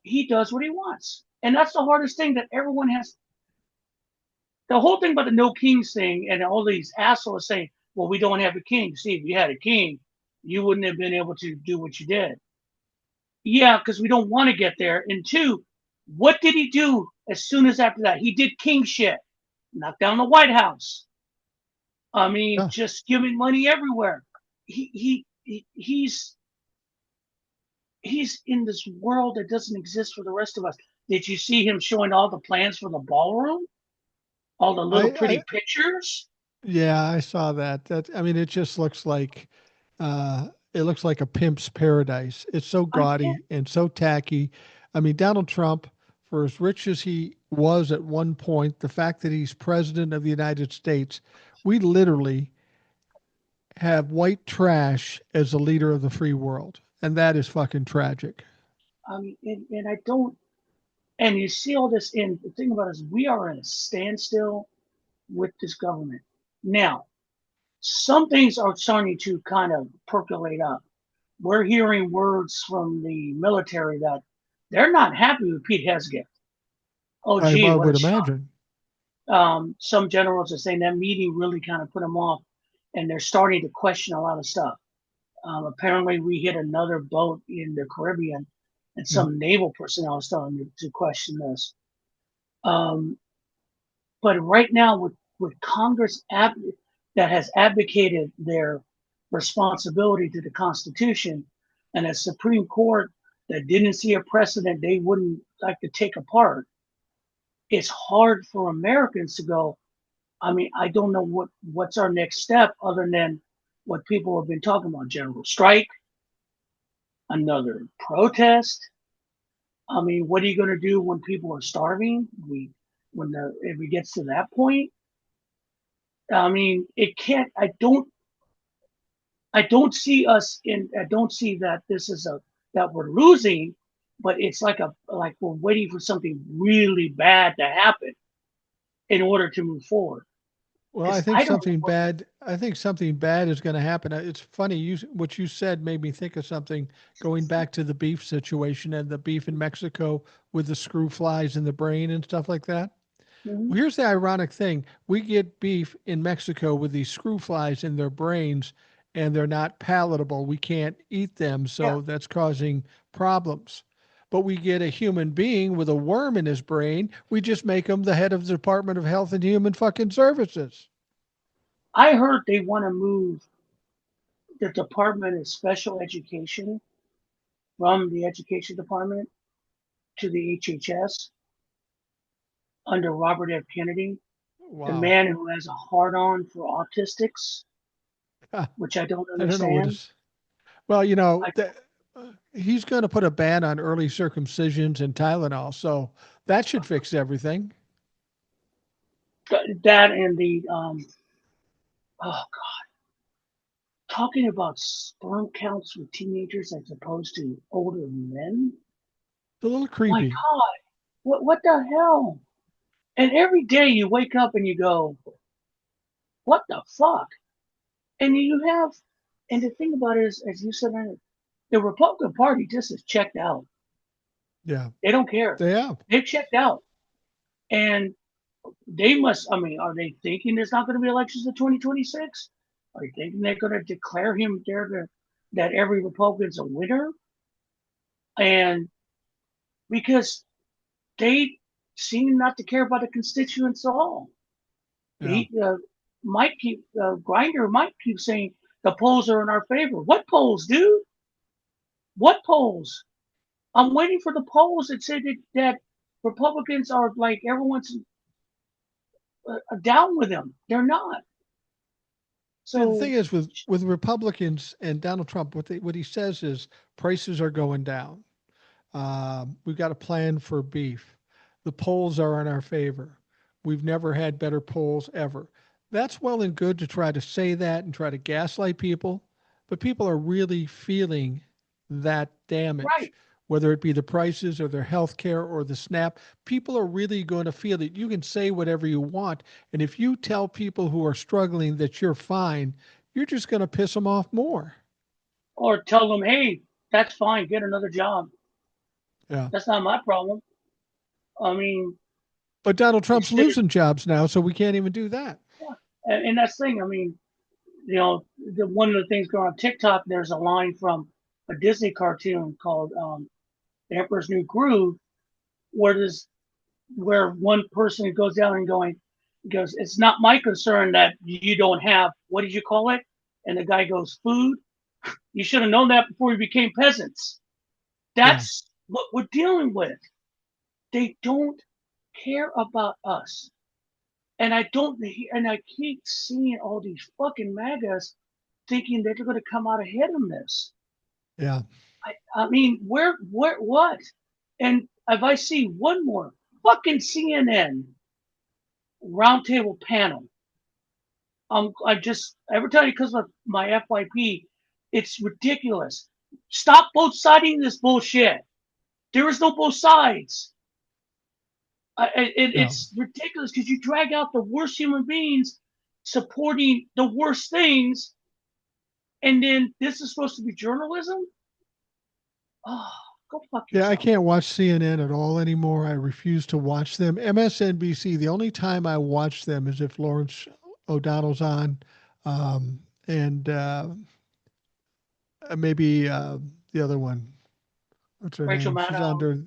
he does what he wants, and that's the hardest thing that everyone has. The whole thing about the no kings thing, and all these assholes saying, "Well, we don't have a king." See, if you had a king, you wouldn't have been able to do what you did. Yeah, because we don't want to get there. And two, what did he do as soon as after that? He did king shit, knocked down the White House. I mean, Yeah. just giving money everywhere. He's in this world that doesn't exist for the rest of us. Did you see him showing all the plans for the ballroom? All the little I pretty pictures? Yeah, I saw that. I mean, it just looks like a pimp's paradise. It's so I can't. gaudy and so tacky. I mean, Donald Trump, for as rich as he was at one point, the fact that he's president of the United States, we literally have white trash as the leader of the free world. And that is fucking tragic. I mean, and I don't. And you see all this. And the thing about it is, we are in a standstill with this government now. Some things are starting to kind of percolate up. We're hearing words from the military that they're not happy with Pete Hegseth. Oh, gee, I what a would shock. imagine. Some generals are saying that meeting really kind of put them off, and they're starting to question a lot of stuff. Apparently, we hit another boat in the Caribbean, and Yeah. some naval personnel are starting to question this. Um, but right now, with Congress that has advocated their responsibility to the Constitution, and a Supreme Court that didn't see a precedent they wouldn't like to take apart, it's hard for Americans to go, I mean, I don't know what's our next step other than what people have been talking about: general strike, another protest. I mean, what are you going to do when people are starving? If it gets to that point, I mean, it can't. I don't see us in. I don't see that this is that we're losing, but it's like we're waiting for something really bad to happen in order to move forward. Well, Because I don't know what. I think something bad is going to happen. It's funny, what you said made me think of something going back to the beef situation and the beef in Mexico with the screw flies in the brain and stuff like that. Mhm. Well, here's the ironic thing. We get beef in Mexico with these screw flies in their brains and they're not palatable. We can't eat them, Yeah, so that's causing problems. But we get a human being with a worm in his brain. We just make him the head of the Department of Health and Human fucking Services. I heard they want to move the Department of Special Education from the Education Department to the HHS under Robert F. Kennedy, the Wow. man who has a hard on for autistics, I which I don't don't know what understand. is. Well, I, he's going to put a ban on early circumcisions and Tylenol, so that should fix everything. that and the oh God, talking about sperm counts with teenagers as opposed to older men. It's a little My creepy. God, what the hell? And every day you wake up and you go, what the fuck? And you have, and the thing about it is, as you said, the Republican Party just is checked out. Yeah, They don't care. they have. They've checked out. And they must, I mean, are they thinking there's not going to be elections in 2026? Are they thinking they're going to declare him there that every Republican's a winner? And because they seem not to care about the constituents at all. Yeah. He might keep Grinder might keep saying the polls are in our favor. What polls, dude? What polls? I'm waiting for the polls that say that Republicans are like everyone's down with them. They're not. Yeah, the thing So is with Republicans and Donald Trump, what he says is prices are going down. We've got a plan for beef. The polls are in our favor. We've never had better polls ever. That's well and good to try to say that and try to gaslight people, but people are really feeling that damage, right, whether it be the prices or their health care or the SNAP. People are really going to feel it. You can say whatever you want. And if you tell people who are struggling that you're fine, you're just going to piss them off more. or tell them, hey, that's fine, get another job. Yeah. That's not my problem. I mean, But Donald Trump's instead, losing jobs now, so we can't even do that. yeah, and that's the thing. I mean, one of the things going on TikTok, there's a line from a Disney cartoon called The Emperor's New Groove, where one person goes down and goes, it's not my concern that you don't have, what did you call it? And the guy goes, food. You should have known that before you became peasants. Yeah. That's what we're dealing with. They don't care about us. And I keep seeing all these fucking MAGAs thinking that they're going to come out ahead on this. Yeah. I mean, what? And if I see one more fucking CNN roundtable panel, I just every time because of my FYP, it's ridiculous. Stop both siding this bullshit. There is no both sides. Yeah. It's ridiculous because you drag out the worst human beings supporting the worst things, and then this is supposed to be journalism. Oh, go fuck Yeah, I yourself. can't watch CNN at all anymore. I refuse to watch them. MSNBC, the only time I watch them is if Lawrence O'Donnell's on, and maybe the other one. What's her Rachel name? She's Maddow, under,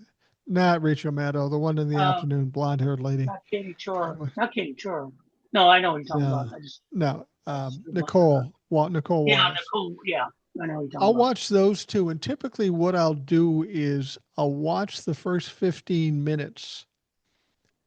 not Rachel Maddow, the one in the uh, afternoon, blonde haired lady. not Katie God, Chor, not Katie Chor. No, I know what you're talking no, about. I just no, screwed my Nicole, Nicole yeah, Wallace. Nicole. Yeah, I know what you're talking I'll about. watch those two. And typically, what I'll do is I'll watch the first 15 minutes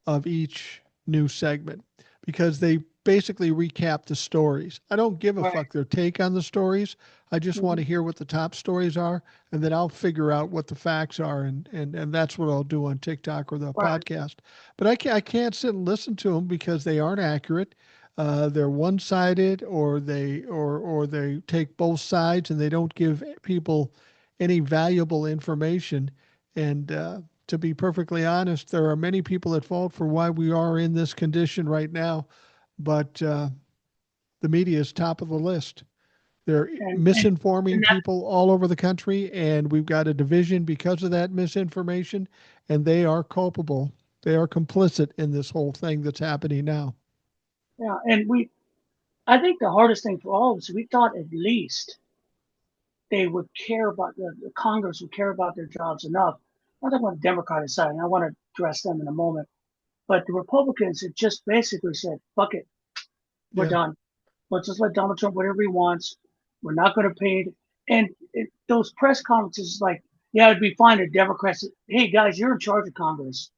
of each new segment because they basically recap the stories. I don't give a Right. fuck their take on the stories. I just want Mm-hmm. to hear what the top stories are, and then I'll figure out what the facts are, and that's what I'll do on TikTok or the Right. podcast. But I can't sit and listen to them because they aren't accurate. They're one-sided, or they take both sides, and they don't give people any valuable information. And to be perfectly honest, there are many people at fault for why we are in this condition right now, but the media is top of the list. They're And misinforming that people all over the country, and we've got a division because of that misinformation, and they are culpable. They are complicit in this whole thing that's happening now. yeah, and I think the hardest thing for all of us, we thought at least they would care about the Congress would care about their jobs enough. Not talking about the Democratic side, and I want to address them in a moment. But the Republicans had just basically said, "Fuck it, we're Yeah. done. Let's just let Donald Trump whatever he wants. We're not going to pay." And those press conferences, like, yeah, it'd be fine if Democrats. Hey guys, you're in charge of Congress.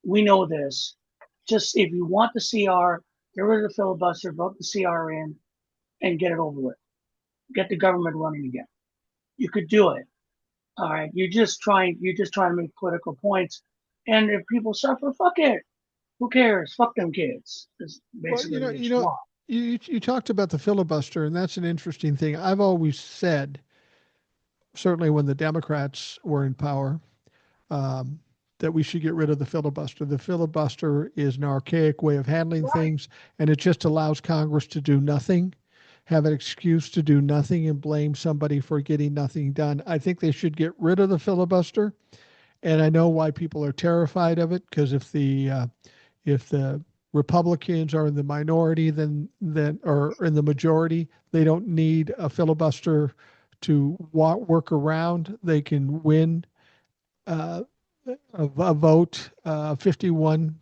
We know this. Just if you want the CR, get rid of the filibuster, vote the CR in, and get it over with. Get the government running again. You could do it. All right. You're just trying to make political points. And if people suffer, fuck it. Who cares? Fuck them kids. Is Well, basically what you want. you talked about the filibuster, and that's an interesting thing. I've always said, certainly when the Democrats were in power, um, that we should get rid of the filibuster. The filibuster is an archaic way of handling Right. things, and it just allows Congress to do nothing, have an excuse to do nothing, and blame somebody for getting nothing done. I think they should get rid of the filibuster, and I know why people are terrified of it, because if the Republicans are in the minority, then or in the majority, they don't need a filibuster to work around. They can win uh, a vote, 51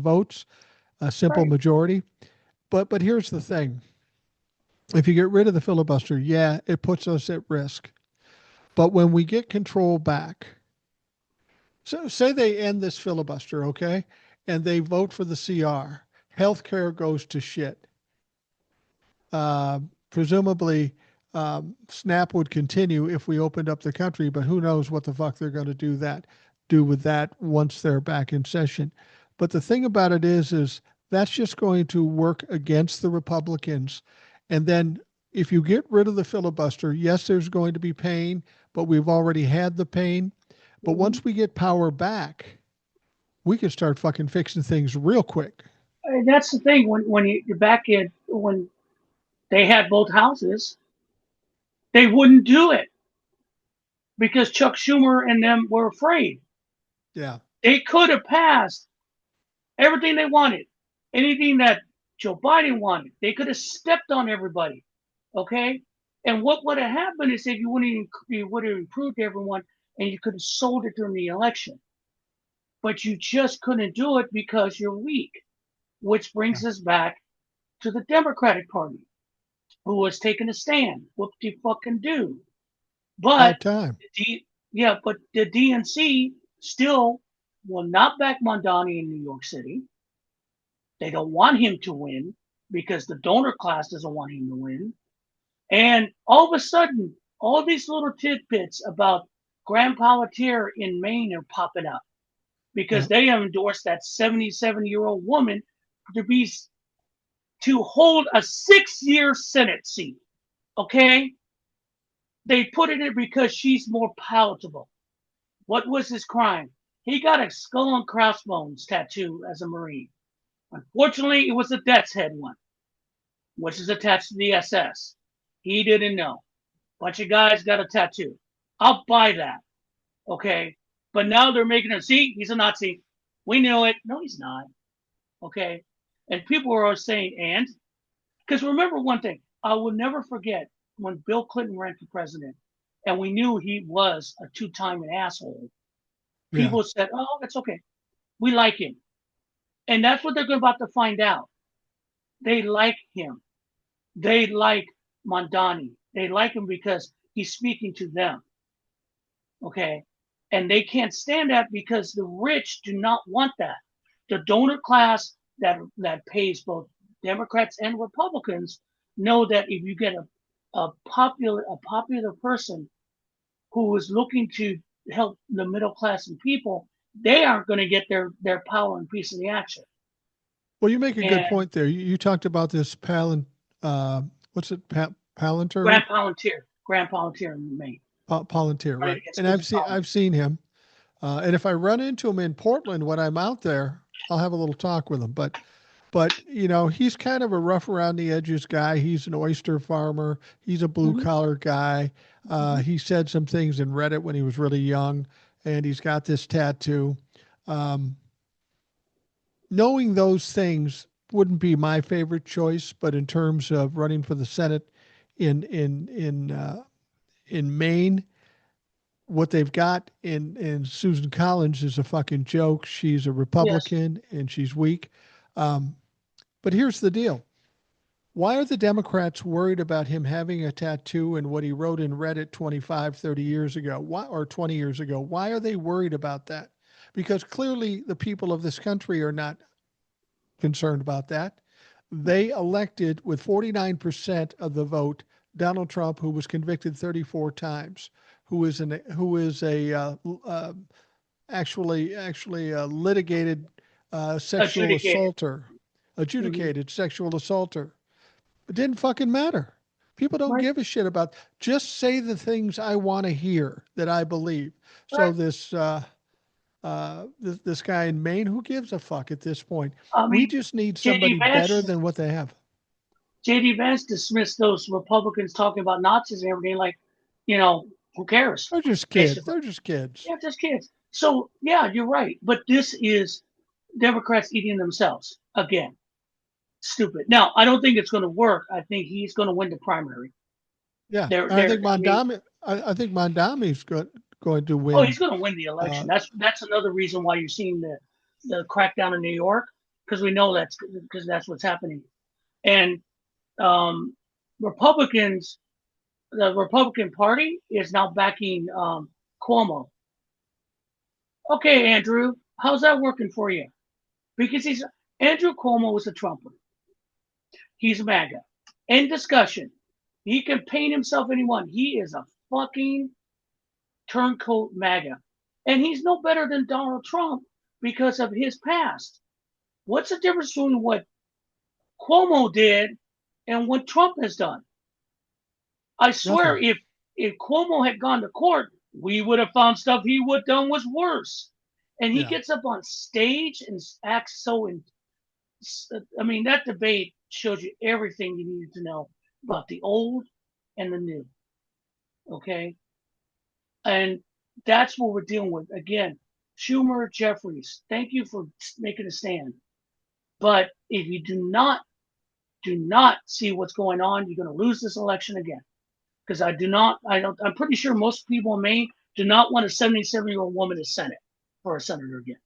votes, a simple Right. majority. But here's the thing: if you get rid of the filibuster, yeah, it puts us at risk. But when we get control back, so say they end this filibuster, okay, and they vote for the CR, healthcare goes to shit. Presumably, SNAP would continue if we opened up the country, but who knows what the fuck they're going to do with that once they're back in session. But the thing about it is that's just going to work against the Republicans. And then if you get rid of the filibuster, yes, there's going to be pain, but we've already had the pain. But Mhm. once we get power back, we can start fucking fixing things real quick. And that's the thing. When you're back in, when they had both houses, they wouldn't do it because Chuck Schumer and them were afraid. Yeah. They could have passed everything they wanted, anything that Joe Biden wanted. They could have stepped on everybody. Okay. And what would have happened is if you would have improved everyone and you could have sold it during the election, but you just couldn't do it because you're weak, which Yeah. brings us back to the Democratic Party, who was taking a stand. What do you fucking do? But About time. but the DNC still will not back Mondani in New York City. They don't want him to win because the donor class doesn't want him to win. And all of a sudden, all these little tidbits about Graham Palatier in Maine are popping up because Yeah. they have endorsed that 77-year-old woman to be to hold a 6-year Senate seat. Okay, they put it in because she's more palatable. What was his crime? He got a skull and crossbones tattoo as a Marine. Unfortunately, it was a death's head one, which is attached to the SS. He didn't know. Bunch of guys got a tattoo. I'll buy that. Okay. But now they're making him see he's a Nazi. We knew it. No, he's not. Okay. And people are always saying, and because remember one thing, I will never forget when Bill Clinton ran for president and we knew he was a two-time asshole. Yeah. People said, oh, that's okay. We like him. And that's what they're about to find out. They like him. They like Mondani. They like him because he's speaking to them. Okay. And they can't stand that because the rich do not want that. The donor class that pays both Democrats and Republicans know that if you get a popular person who is looking to help the middle class and people, they aren't going to get their power and piece of the action. Well, you make a good And point there. You talked about this uh, what's it, Palantir? Grant Palantir in Maine, Palantir, right right? against And Susan I've Collins. seen him. And if I run into him in Portland when I'm out there, I'll have a little talk with him. But he's kind of a rough around the edges guy. He's an oyster farmer. He's a blue Mm-hmm, collar guy. mm-hmm, He said some things in Reddit when he was really young, and he's got this tattoo. Um, Knowing those things wouldn't be my favorite choice, but in terms of running for the Senate in Maine. What they've got in Susan Collins is a fucking joke. She's a Yes. Republican and she's weak. Um, but here's the deal. Why are the Democrats worried about him having a tattoo and what he wrote in Reddit 25, 30 years ago? Why, or 20 years ago? Why are they worried about that? Because clearly the people of this country are not concerned about that. They elected with 49% of the vote Donald Trump, who was convicted 34 times, who is a actually a litigated sexual Adjudicated. assaulter, Hmm. adjudicated sexual assaulter. It didn't fucking matter. People don't Right. give a shit about. Just say the things I want to hear that I believe. So Right. this guy in Maine, who gives a fuck at this point? I We mean, just need JD somebody better Vance than what they have. JD Vance dismissed those Republicans talking about Nazis and everything like, who cares? They're just kids. Basically. They're just kids. Yeah, just kids. So yeah, you're right. But this is Democrats eating themselves again. Stupid. Now, I don't think it's going to work. I think he's going to win the primary. Yeah, I They're. think I mean, Mondami. I think Mondami's going to oh, win. he's going to win the election. Uh, That's another reason why you're seeing the crackdown in New York, because we know that's what's happening. And um, Republicans, the Republican Party is now backing Cuomo. Okay, Andrew, how's that working for you? Because Andrew Cuomo was a Trumper. He's MAGA. End discussion. He can paint himself anyone. He is a fucking turncoat MAGA. And he's no better than Donald Trump because of his past. What's the difference between what Cuomo did and what Trump has done? I swear, Nothing. if Cuomo had gone to court, we would have found stuff he would have done was worse. And he Yeah. gets up on stage and acts so. I mean, that debate shows you everything you needed to know about the old and the new. Okay, and that's what we're dealing with. Again, Schumer, Jeffries, thank you for making a stand. But if you do not see what's going on, you're going to lose this election again. Because I do not, I don't, I'm pretty sure most people in Maine do not want a 77-year-old woman as Senate or a senator again.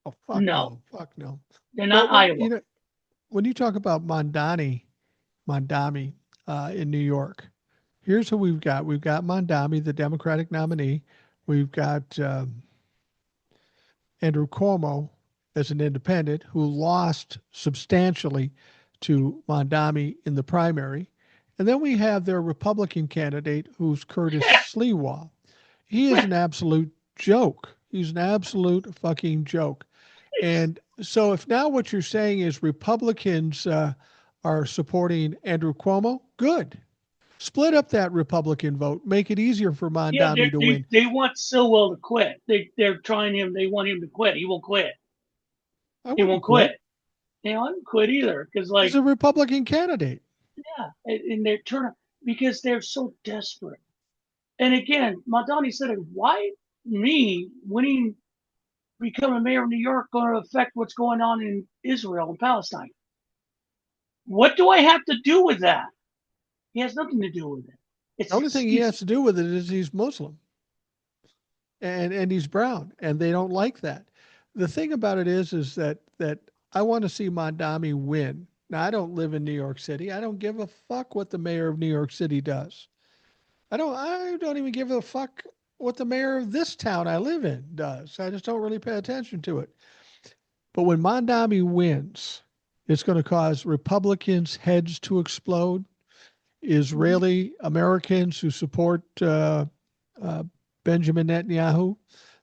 Oh fuck No, no. Fuck no. they're Well, not Iowa. when you talk about Mondami, in New York, here's who we've got. We've got Mondami, the Democratic nominee. We've got Andrew Cuomo as an independent who lost substantially to Mondami in the primary. And then we have their Republican candidate, who's Curtis Sliwa. He is an absolute joke. He's an absolute fucking joke. And so, if now what you're saying is Republicans are supporting Andrew Cuomo, good. Split up that Republican vote. Make it easier for Yeah, Mondami to they win. they want Stilwell to quit. They're trying him. They want him to quit. He won't quit. I He wouldn't won't quit. quit. I wouldn't quit either because He's like a Republican candidate. yeah, and they're turning because they're so desperate. And again, Madani said it. Why me winning, becoming mayor of New York, going to affect what's going on in Israel and Palestine? What do I have to do with that? He has nothing to do with it. The It's only thing he excuse. has to do with it is he's Muslim and he's brown, and they don't like that. The thing about it is that I want to see Mondami win. Now I don't live in New York City. I don't give a fuck what the mayor of New York City does. I don't even give a fuck what the mayor of this town I live in does. I just don't really pay attention to it. But when Mondami wins, it's going to cause Republicans' heads to explode. Israeli Americans who support uh, Benjamin Netanyahu,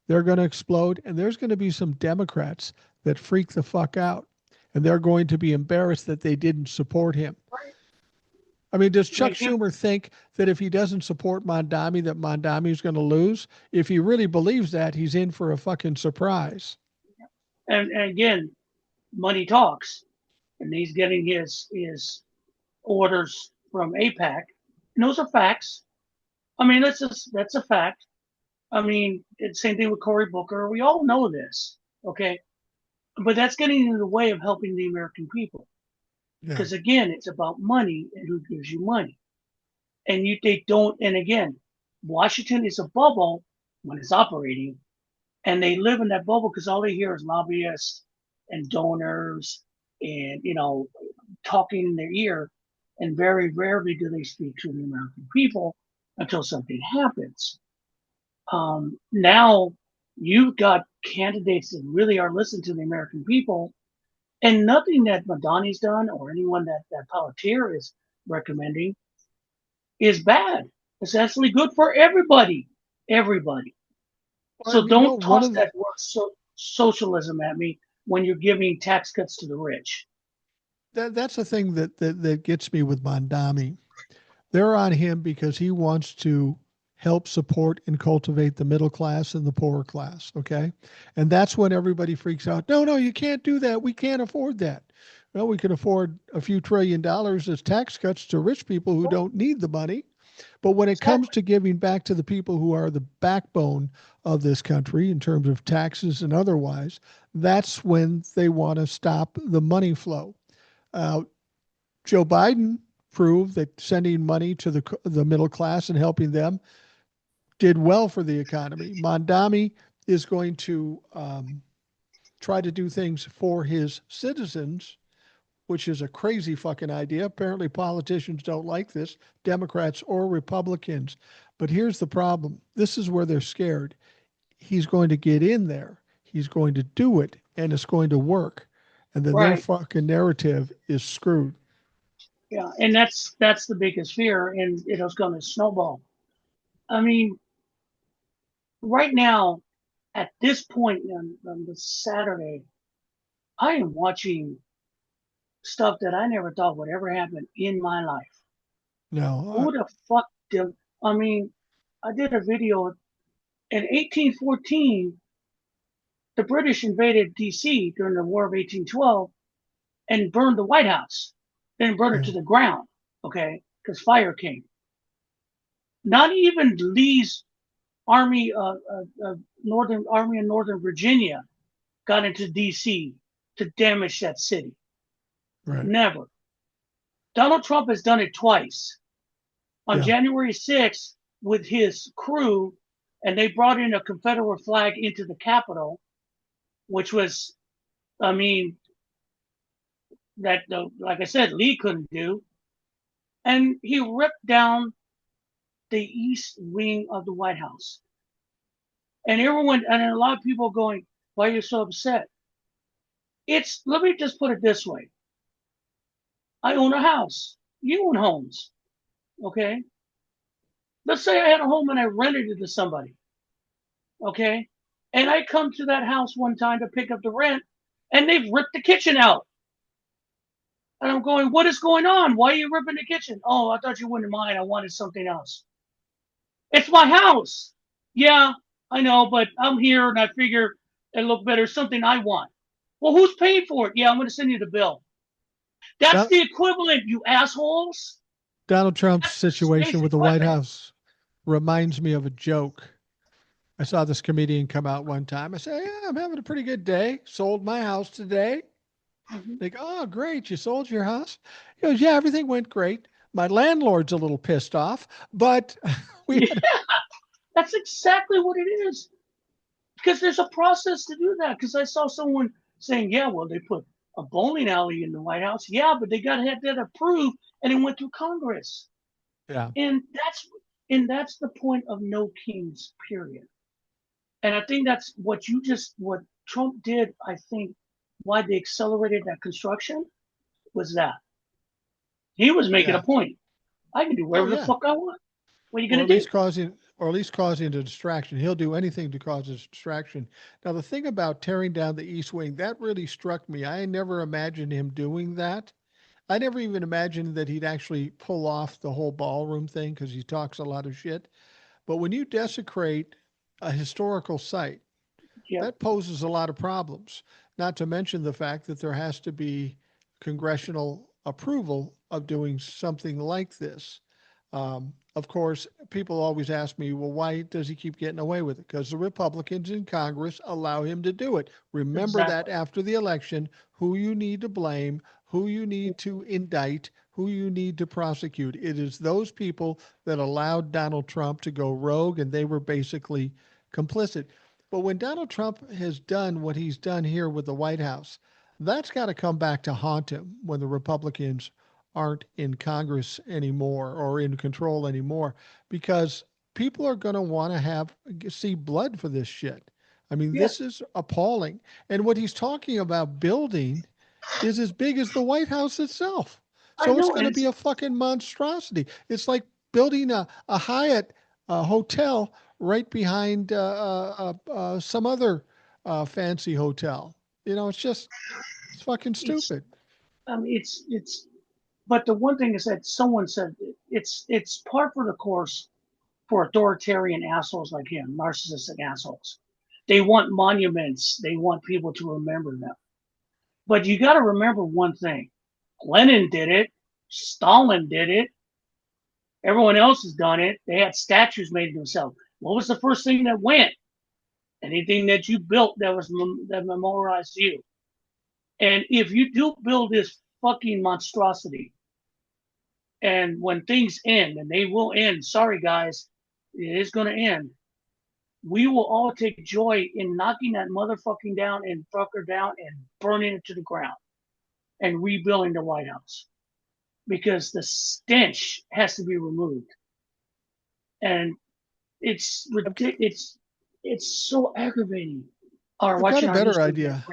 they're going to explode. And there's going to be some Democrats that freak the fuck out. And they're going to be embarrassed that they didn't support him. I mean, does Chuck Like him. Schumer think that if he doesn't support Mondami, that Mondami is going to lose? If he really believes that, he's in for a fucking surprise. And again, money talks, and he's getting his orders from APAC. And those are facts. I mean, that's a fact. I mean, it's same thing with Cory Booker. We all know this, okay? But that's getting in the way of helping the American people. Yeah. Because again, it's about money and who gives you money. and they don't. And again, Washington is a bubble when it's operating, and they live in that bubble because all they hear is lobbyists and donors and talking in their ear, and very rarely do they speak to the American people until something happens. Now you've got candidates that really are listening to the American people, and nothing that Madani's done or anyone that Pelletier is recommending is bad. It's actually good for everybody. Everybody. Well, So you know, don't one toss of the, that word socialism at me when you're giving tax cuts to the rich. that's the thing that gets me with Mondami. They're on him because he wants to help support and cultivate the middle class and the poorer class. Okay. And that's when everybody freaks out. No, no, you can't do that. We can't afford that. Well, we can afford a few $1 trillion as tax cuts to rich people who don't need the money. But when it comes Exactly. to giving back to the people who are the backbone of this country in terms of taxes and otherwise, that's when they want to stop the money flow. Uh, Joe Biden proved that sending money to the middle class and helping them did well for the economy. Mondami is going to try to do things for his citizens, which is a crazy fucking idea. Apparently, politicians don't like this, Democrats or Republicans. But here's the problem: this is where they're scared. He's going to get in there. He's going to do it, and it's going to work. And then their Right. fucking narrative is screwed. Yeah. And that's the biggest fear, and it was going to snowball. I mean, right now, at this point on the Saturday, I am watching stuff that I never thought would ever happen in my life. No, Who the fuck did? I mean, I did a video in 1814. The British invaded D.C. during the War of 1812 and burned the White House, then burned it yeah, to the ground. Okay, because fire came. Not even Lee's army, Northern Army in Northern Virginia, got into D.C. to damage that city. right. Never. Donald Trump has done it twice. On Yeah. January 6th, with his crew, and they brought in a Confederate flag into the Capitol, which was, I mean, that like I said, Lee couldn't do. And he ripped down the east wing of the White House. And everyone, and a lot of people going, why are you so upset? Let me just put it this way. I own a house. You own homes. Okay. Let's say I had a home and I rented it to somebody. Okay. And I come to that house one time to pick up the rent and they've ripped the kitchen out. And I'm going, what is going on? Why are you ripping the kitchen? Oh, I thought you wouldn't mind. I wanted something else. It's my house. Yeah, I know, but I'm here and I figure it look better. Something I want. Well, who's paying for it? Yeah, I'm going to send you the bill. That's Don- the equivalent, you assholes. Donald Trump's That's the situation space with the White equipment. House reminds me of a joke. I saw this comedian come out one time. I said, yeah, I'm having a pretty good day. Sold my house today. Mhm. They go, oh, great. You sold your house? He goes, yeah, everything went great. My landlord's a little pissed off, but we Yeah, had, that's exactly what it is. Because there's a process to do that. Because I saw someone saying, yeah, well, they put a bowling alley in the White House. Yeah, but they got to have that approved, and it went through Congress. yeah, And that's the point of no kings, period. And I think that's what Trump did. I think why they accelerated that construction was that he was making a yeah. point. I can do Oh, whatever the yeah. fuck I want. What are you gonna do? Or at least causing a distraction. He'll do anything to cause a distraction. Now, the thing about tearing down the East Wing, that really struck me. I never imagined him doing that. I never even imagined that he'd actually pull off the whole ballroom thing because he talks a lot of shit. But when you desecrate a historical site, Yeah, that poses a lot of problems, not to mention the fact that there has to be congressional approval of doing something like this. Of course, people always ask me, well, why does he keep getting away with it? Because the Republicans in Congress allow him to do it. Remember that exactly. after the election, who you need to blame, who you need to indict, who you need to prosecute. It is those people that allowed Donald Trump to go rogue, and they were basically complicit. But when Donald Trump has done what he's done here with the White House, that's got to come back to haunt him when the Republicans aren't in Congress anymore or in control anymore, because people are going to want to see blood for this shit. I mean, Yeah, this is appalling. And what he's talking about building is as big as the White House itself. I So it's know, going and to be a fucking monstrosity. It's like building a Hyatt hotel right behind some other fancy hotel. It's fucking it's stupid. it's. But the one thing is that someone said it's par for the course for authoritarian assholes like him, narcissistic assholes. They want monuments. They want people to remember them. But you got to remember one thing: Lenin did it. Stalin did it. Everyone else has done it. They had statues made of themselves. What was the first thing that went? Anything that you built that memorialized you. And if you do build this fucking monstrosity, and when things end, and they will end, sorry guys, it is going to end. We will all take joy in knocking that motherfucking down and fucker down and burning it to the ground and rebuilding the White House because the stench has to be removed. And it's I've, ridiculous. It's so aggravating. Or I've got a watching our better history get. idea.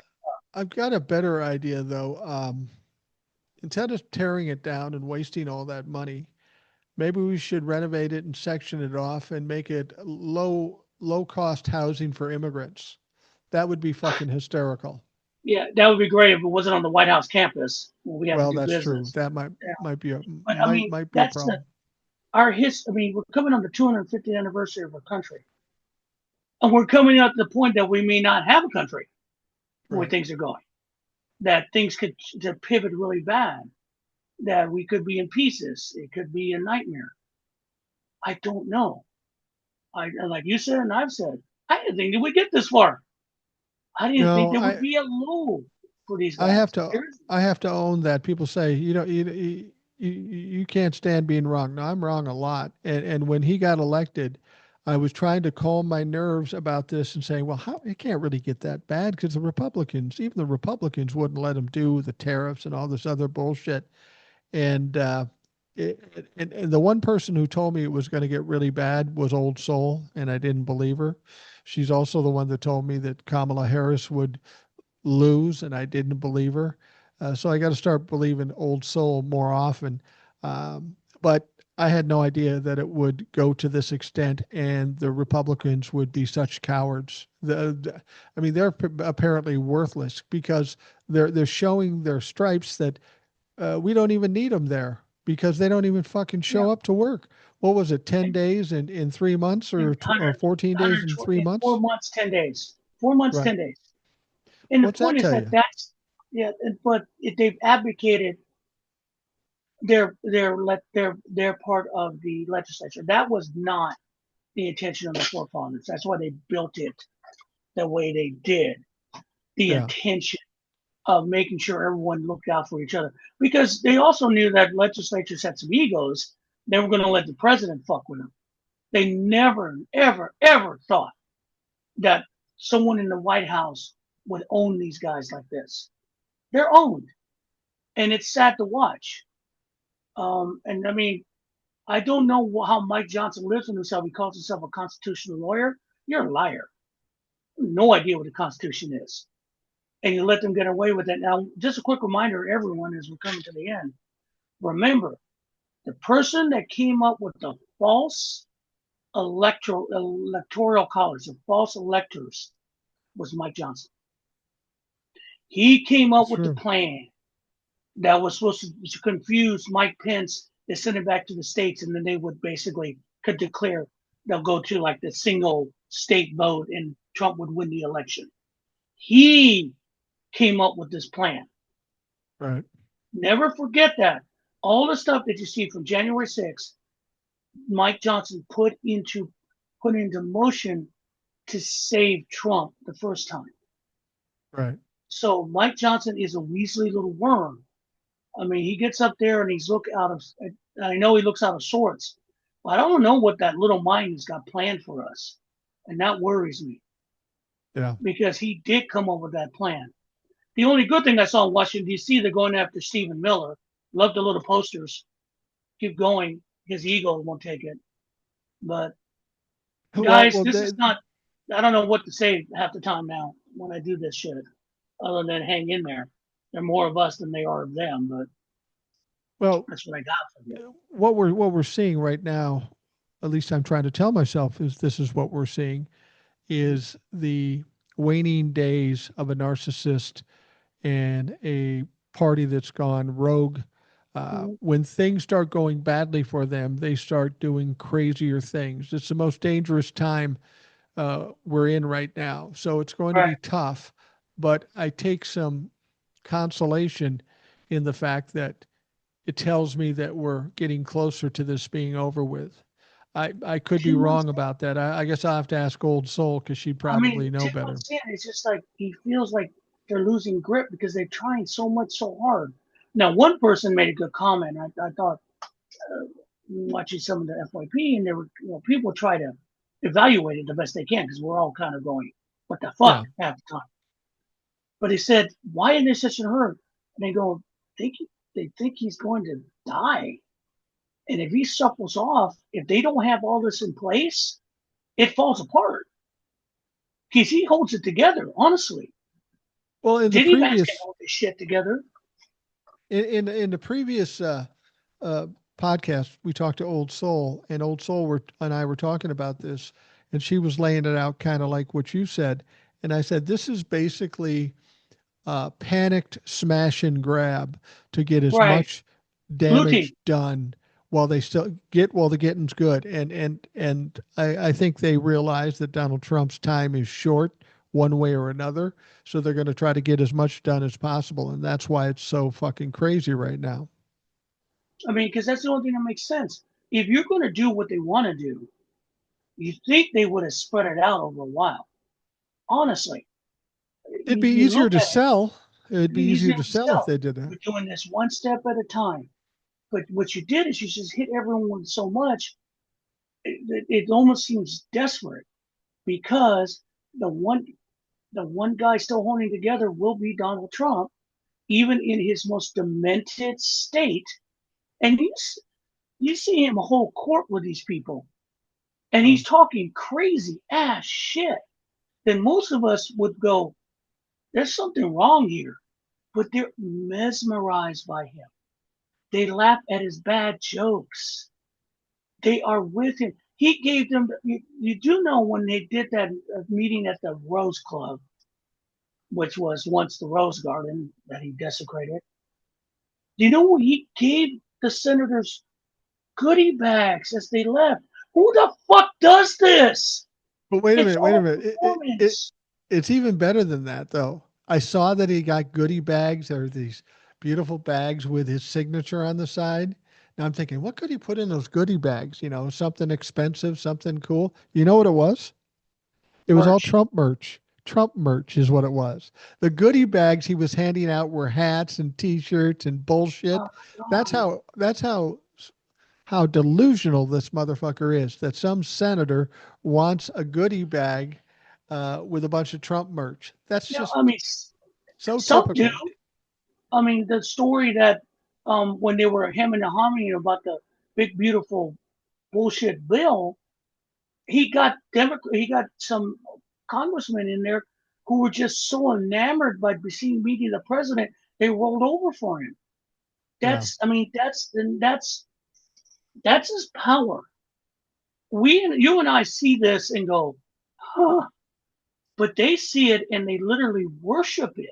I've got a better idea though. Instead of tearing it down and wasting all that money, maybe we should renovate it and section it off and make it low cost housing for immigrants. That would be fucking hysterical. Yeah, that would be great if it wasn't on the White House campus where we have to Well, do that's true. business. That might Yeah. might be a But I mean, might be a that's problem. our history. I mean, we're coming on the 250th anniversary of our country. And we're coming up to the point that we may not have a country where Right. things are going, that things could to pivot really bad, that we could be in pieces. It could be a nightmare. I don't know. Like you said, and I've said, I didn't think that we'd get this far. I didn't think No, there would be a low for these I have guys. to I have to own that. People say, you can't stand being wrong. No, I'm wrong a lot. And when he got elected, I was trying to calm my nerves about this and saying, well, how it can't really get that bad because even the Republicans wouldn't let him do the tariffs and all this other bullshit. And and the one person who told me it was going to get really bad was Old Soul, and I didn't believe her. She's also the one that told me that Kamala Harris would lose, and I didn't believe her. So I got to start believing Old Soul more often. But I had no idea that it would go to this extent, and the Republicans would be such cowards. I mean, they're apparently worthless because they're showing their stripes that we don't even need them there because they don't even fucking Yeah, show up to work. What was it, 10 days in 3 months or 14 days in 3 months? 4 months, 10 days. 4 months, Right. 10 days. And the What's that point is tell that you? that's yeah, but they've advocated their part of the legislature. That was not the intention of the forefathers. That's why they built it the way they did. The Yeah. intention of making sure everyone looked out for each other because they also knew that legislatures had some egos. They were going to let the president fuck with them. They never, ever, ever thought that someone in the White House would own these guys like this. They're owned, and it's sad to watch. And I mean, I don't know how Mike Johnson lives with himself. He calls himself a constitutional lawyer. You're a liar. No idea what the Constitution is. And you let them get away with it. Now, just a quick reminder to everyone as we're coming to the end. Remember, the person that came up with the false electoral college, the false electors, was Mike Johnson. He came up That's with the true. plan that was supposed to confuse Mike Pence. They send it back to the states, and then they would basically could declare they'll go to like the single state vote, and Trump would win the election. He came up with this plan. Right. Never forget that. All the stuff that you see from January 6th, Mike Johnson put into motion to save Trump the first time. Right. So Mike Johnson is a weaselly little worm I mean, he gets up there and he's look out of. I know he looks out of sorts, but I don't know what that little mind has got planned for us, and that worries me Yeah. because he did come up with that plan. The only good thing I saw in Washington D.C., they're going after Stephen Miller. Love the little posters. Keep going. His ego won't take it. But Well, guys, well, this is not. I don't know what to say half the time now when I do this shit, other than hang in there. There are more of us than they are of them, but well, that's what I got for you. what we're seeing right now, at least I'm trying to tell myself, is this is what we're seeing is the waning days of a narcissist and a party that's gone rogue. Mhm. When things start going badly for them, they start doing crazier things. It's the most dangerous time we're in right now. So it's going to Right. be tough, but I take some consolation in the fact that it tells me that we're getting closer to this being over with. I could be Tim wrong Montana. about that. I guess I'll have to ask Old Soul because she'd I probably mean, know Tim better. Montana is just like he feels like they're losing grip because they're trying so much so hard. Now, one person made a good comment. I thought watching some of the FYP, and there were people try to evaluate it the best they can because we're all kind of going, "What the fuck?" Yeah. half the time. But he said, "Why are they such a hurt?" And they go, "Think they think he's going to die, and if he shuffles off, if they don't have all this in place, it falls apart." Because he holds it together, honestly. Well, Diddy Banks can hold this shit together. in the previous uh, podcast, we talked to Old Soul, and Old Soul and I were talking about this, and she was laying it out kind of like what you said, and I said this is basically panicked smash and grab to get as Right. much Blue team. damage done while they still get while the getting's good. And I think they realize that Donald Trump's time is short one way or another. So they're going to try to get as much done as possible. And that's why it's so fucking crazy right now. I mean, because that's the only thing that makes sense. If you're going to do what they want to do, you think they would have spread it out over a while. Honestly, It'd be you easier look to at it, sell. It'd it'd be be easier easier to to sell if sell. they did that. We're doing this one step at a time. But what you did is you just hit everyone so much, it almost seems desperate because the one the one guy still holding together will be Donald Trump, even in his most demented state. And you see him hold court with these people, and Oh, he's talking crazy ass shit. Then most of us would go, "There's something wrong here," but they're mesmerized by him. They laugh at his bad jokes. They are with him. He gave them. You do know when they did that meeting at the Rose Club, which was once the Rose Garden that he desecrated. Do you know what he gave the senators goodie bags as they left? Who the fuck does this? but wait a It's minute, wait a all minute. performance. It's even better than that, though. I saw that he got goodie bags. There are these beautiful bags with his signature on the side. Now I'm thinking, what could he put in those goodie bags? You know, something expensive, something cool. You know what it was? It was all Merch. Trump merch. Trump merch is what it was. The goodie bags he was handing out were hats and T-shirts and Oh, bullshit. That's God. how delusional this motherfucker is. That some senator wants a goodie bag with a bunch of Trump merch. That's Yeah, just I mean, so some do. typical. I mean, the story that when they were hemming and hawing about the big beautiful bullshit bill, he got some congressmen in there who were just so enamored by seeing meeting the president, they rolled over for him. Yeah. I mean, that's his power. You and I see this and go, huh, but they see it and they literally worship it.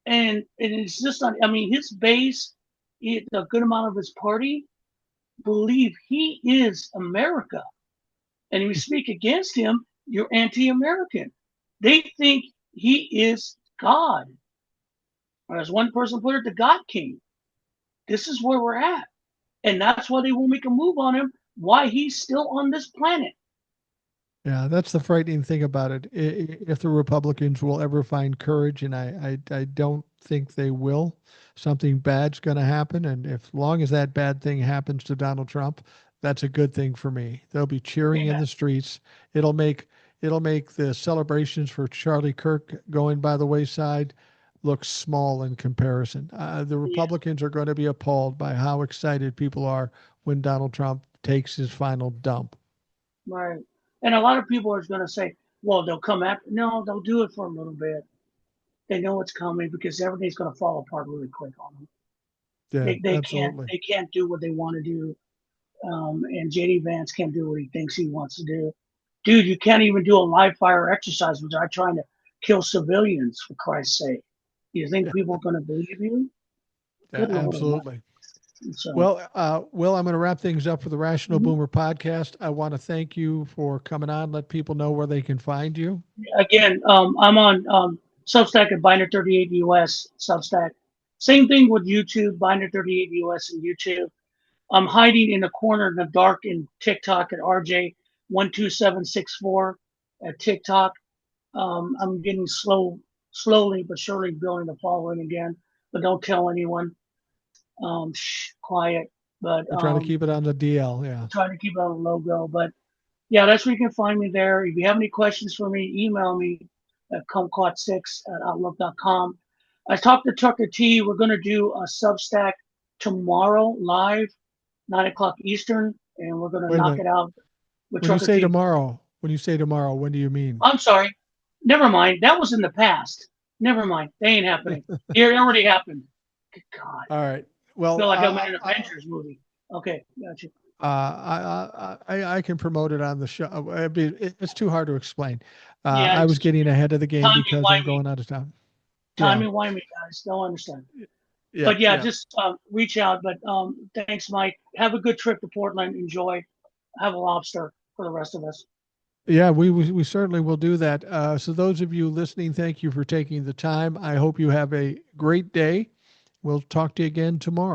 And it's just not, I mean, his base, a good amount of his party believe he is America. And if you speak against him, you're anti-American. They think he is God. Or as one person put it, the God King. This is where we're at. And that's why they won't make a move on him, why he's still on this planet. Yeah, that's the frightening thing about it. If the Republicans will ever find courage, and I don't think they will, something bad's going to happen. And if long as that bad thing happens to Donald Trump, that's a good thing for me. They'll be cheering in Yeah, the streets. It'll make it'll make the celebrations for Charlie Kirk going by the wayside look small in comparison. The yeah, Republicans are going to be appalled by how excited people are when Donald Trump takes his final dump. right. And a lot of people are going to say, well, they'll come after. No, they'll do it for a little bit. They know it's coming because everything's going to fall apart really quick on them. Yeah, They can't absolutely. they can't do what they want to do. And JD Vance can't do what he thinks he wants to do. Dude, you can't even do a live fire exercise without trying to kill civilians, for Christ's sake. You think people are going to believe you? Yeah, Good Lord Almighty. absolutely. So, Well, Will, I'm going to wrap things up for the Rational mhm. Boomer podcast. I want to thank you for coming on. Let people know where they can find you. Again, I'm on Substack at Binder 38 US Substack. Same thing with YouTube, Binder 38 US and YouTube. I'm hiding in the corner in the dark in TikTok at RJ12764 at TikTok. I'm getting slowly but surely building a following again, but don't tell anyone. Quiet, but We're trying to keep it on the DL. Yeah. trying to keep it on the logo. But yeah, that's where you can find me there. If you have any questions for me, email me at kumquat6@outlook.com. I talked to Tucker T. We're going to do a Substack tomorrow live, 9 o'clock Eastern, and we're going to Wait a knock minute. it out with Tucker T. When you say tomorrow, when do you mean? I'm sorry. Never mind. That was in the past. Never mind. They ain't happening. It already happened. Good God. All right. I Well, feel like I'm in an Avengers movie. Okay, gotcha. I can promote it on the show. It's too hard to explain. Yeah, I was it's getting ahead of the game timey because I'm wimey. going out of town. Yeah. Timey wimey, guys. Don't understand. Yeah. But yeah, Yeah. just reach out. But thanks, Mike. Have a good trip to Portland. Enjoy. Have a lobster for the rest of us. Yeah, we certainly will do that. So those of you listening, thank you for taking the time. I hope you have a great day. We'll talk to you again tomorrow.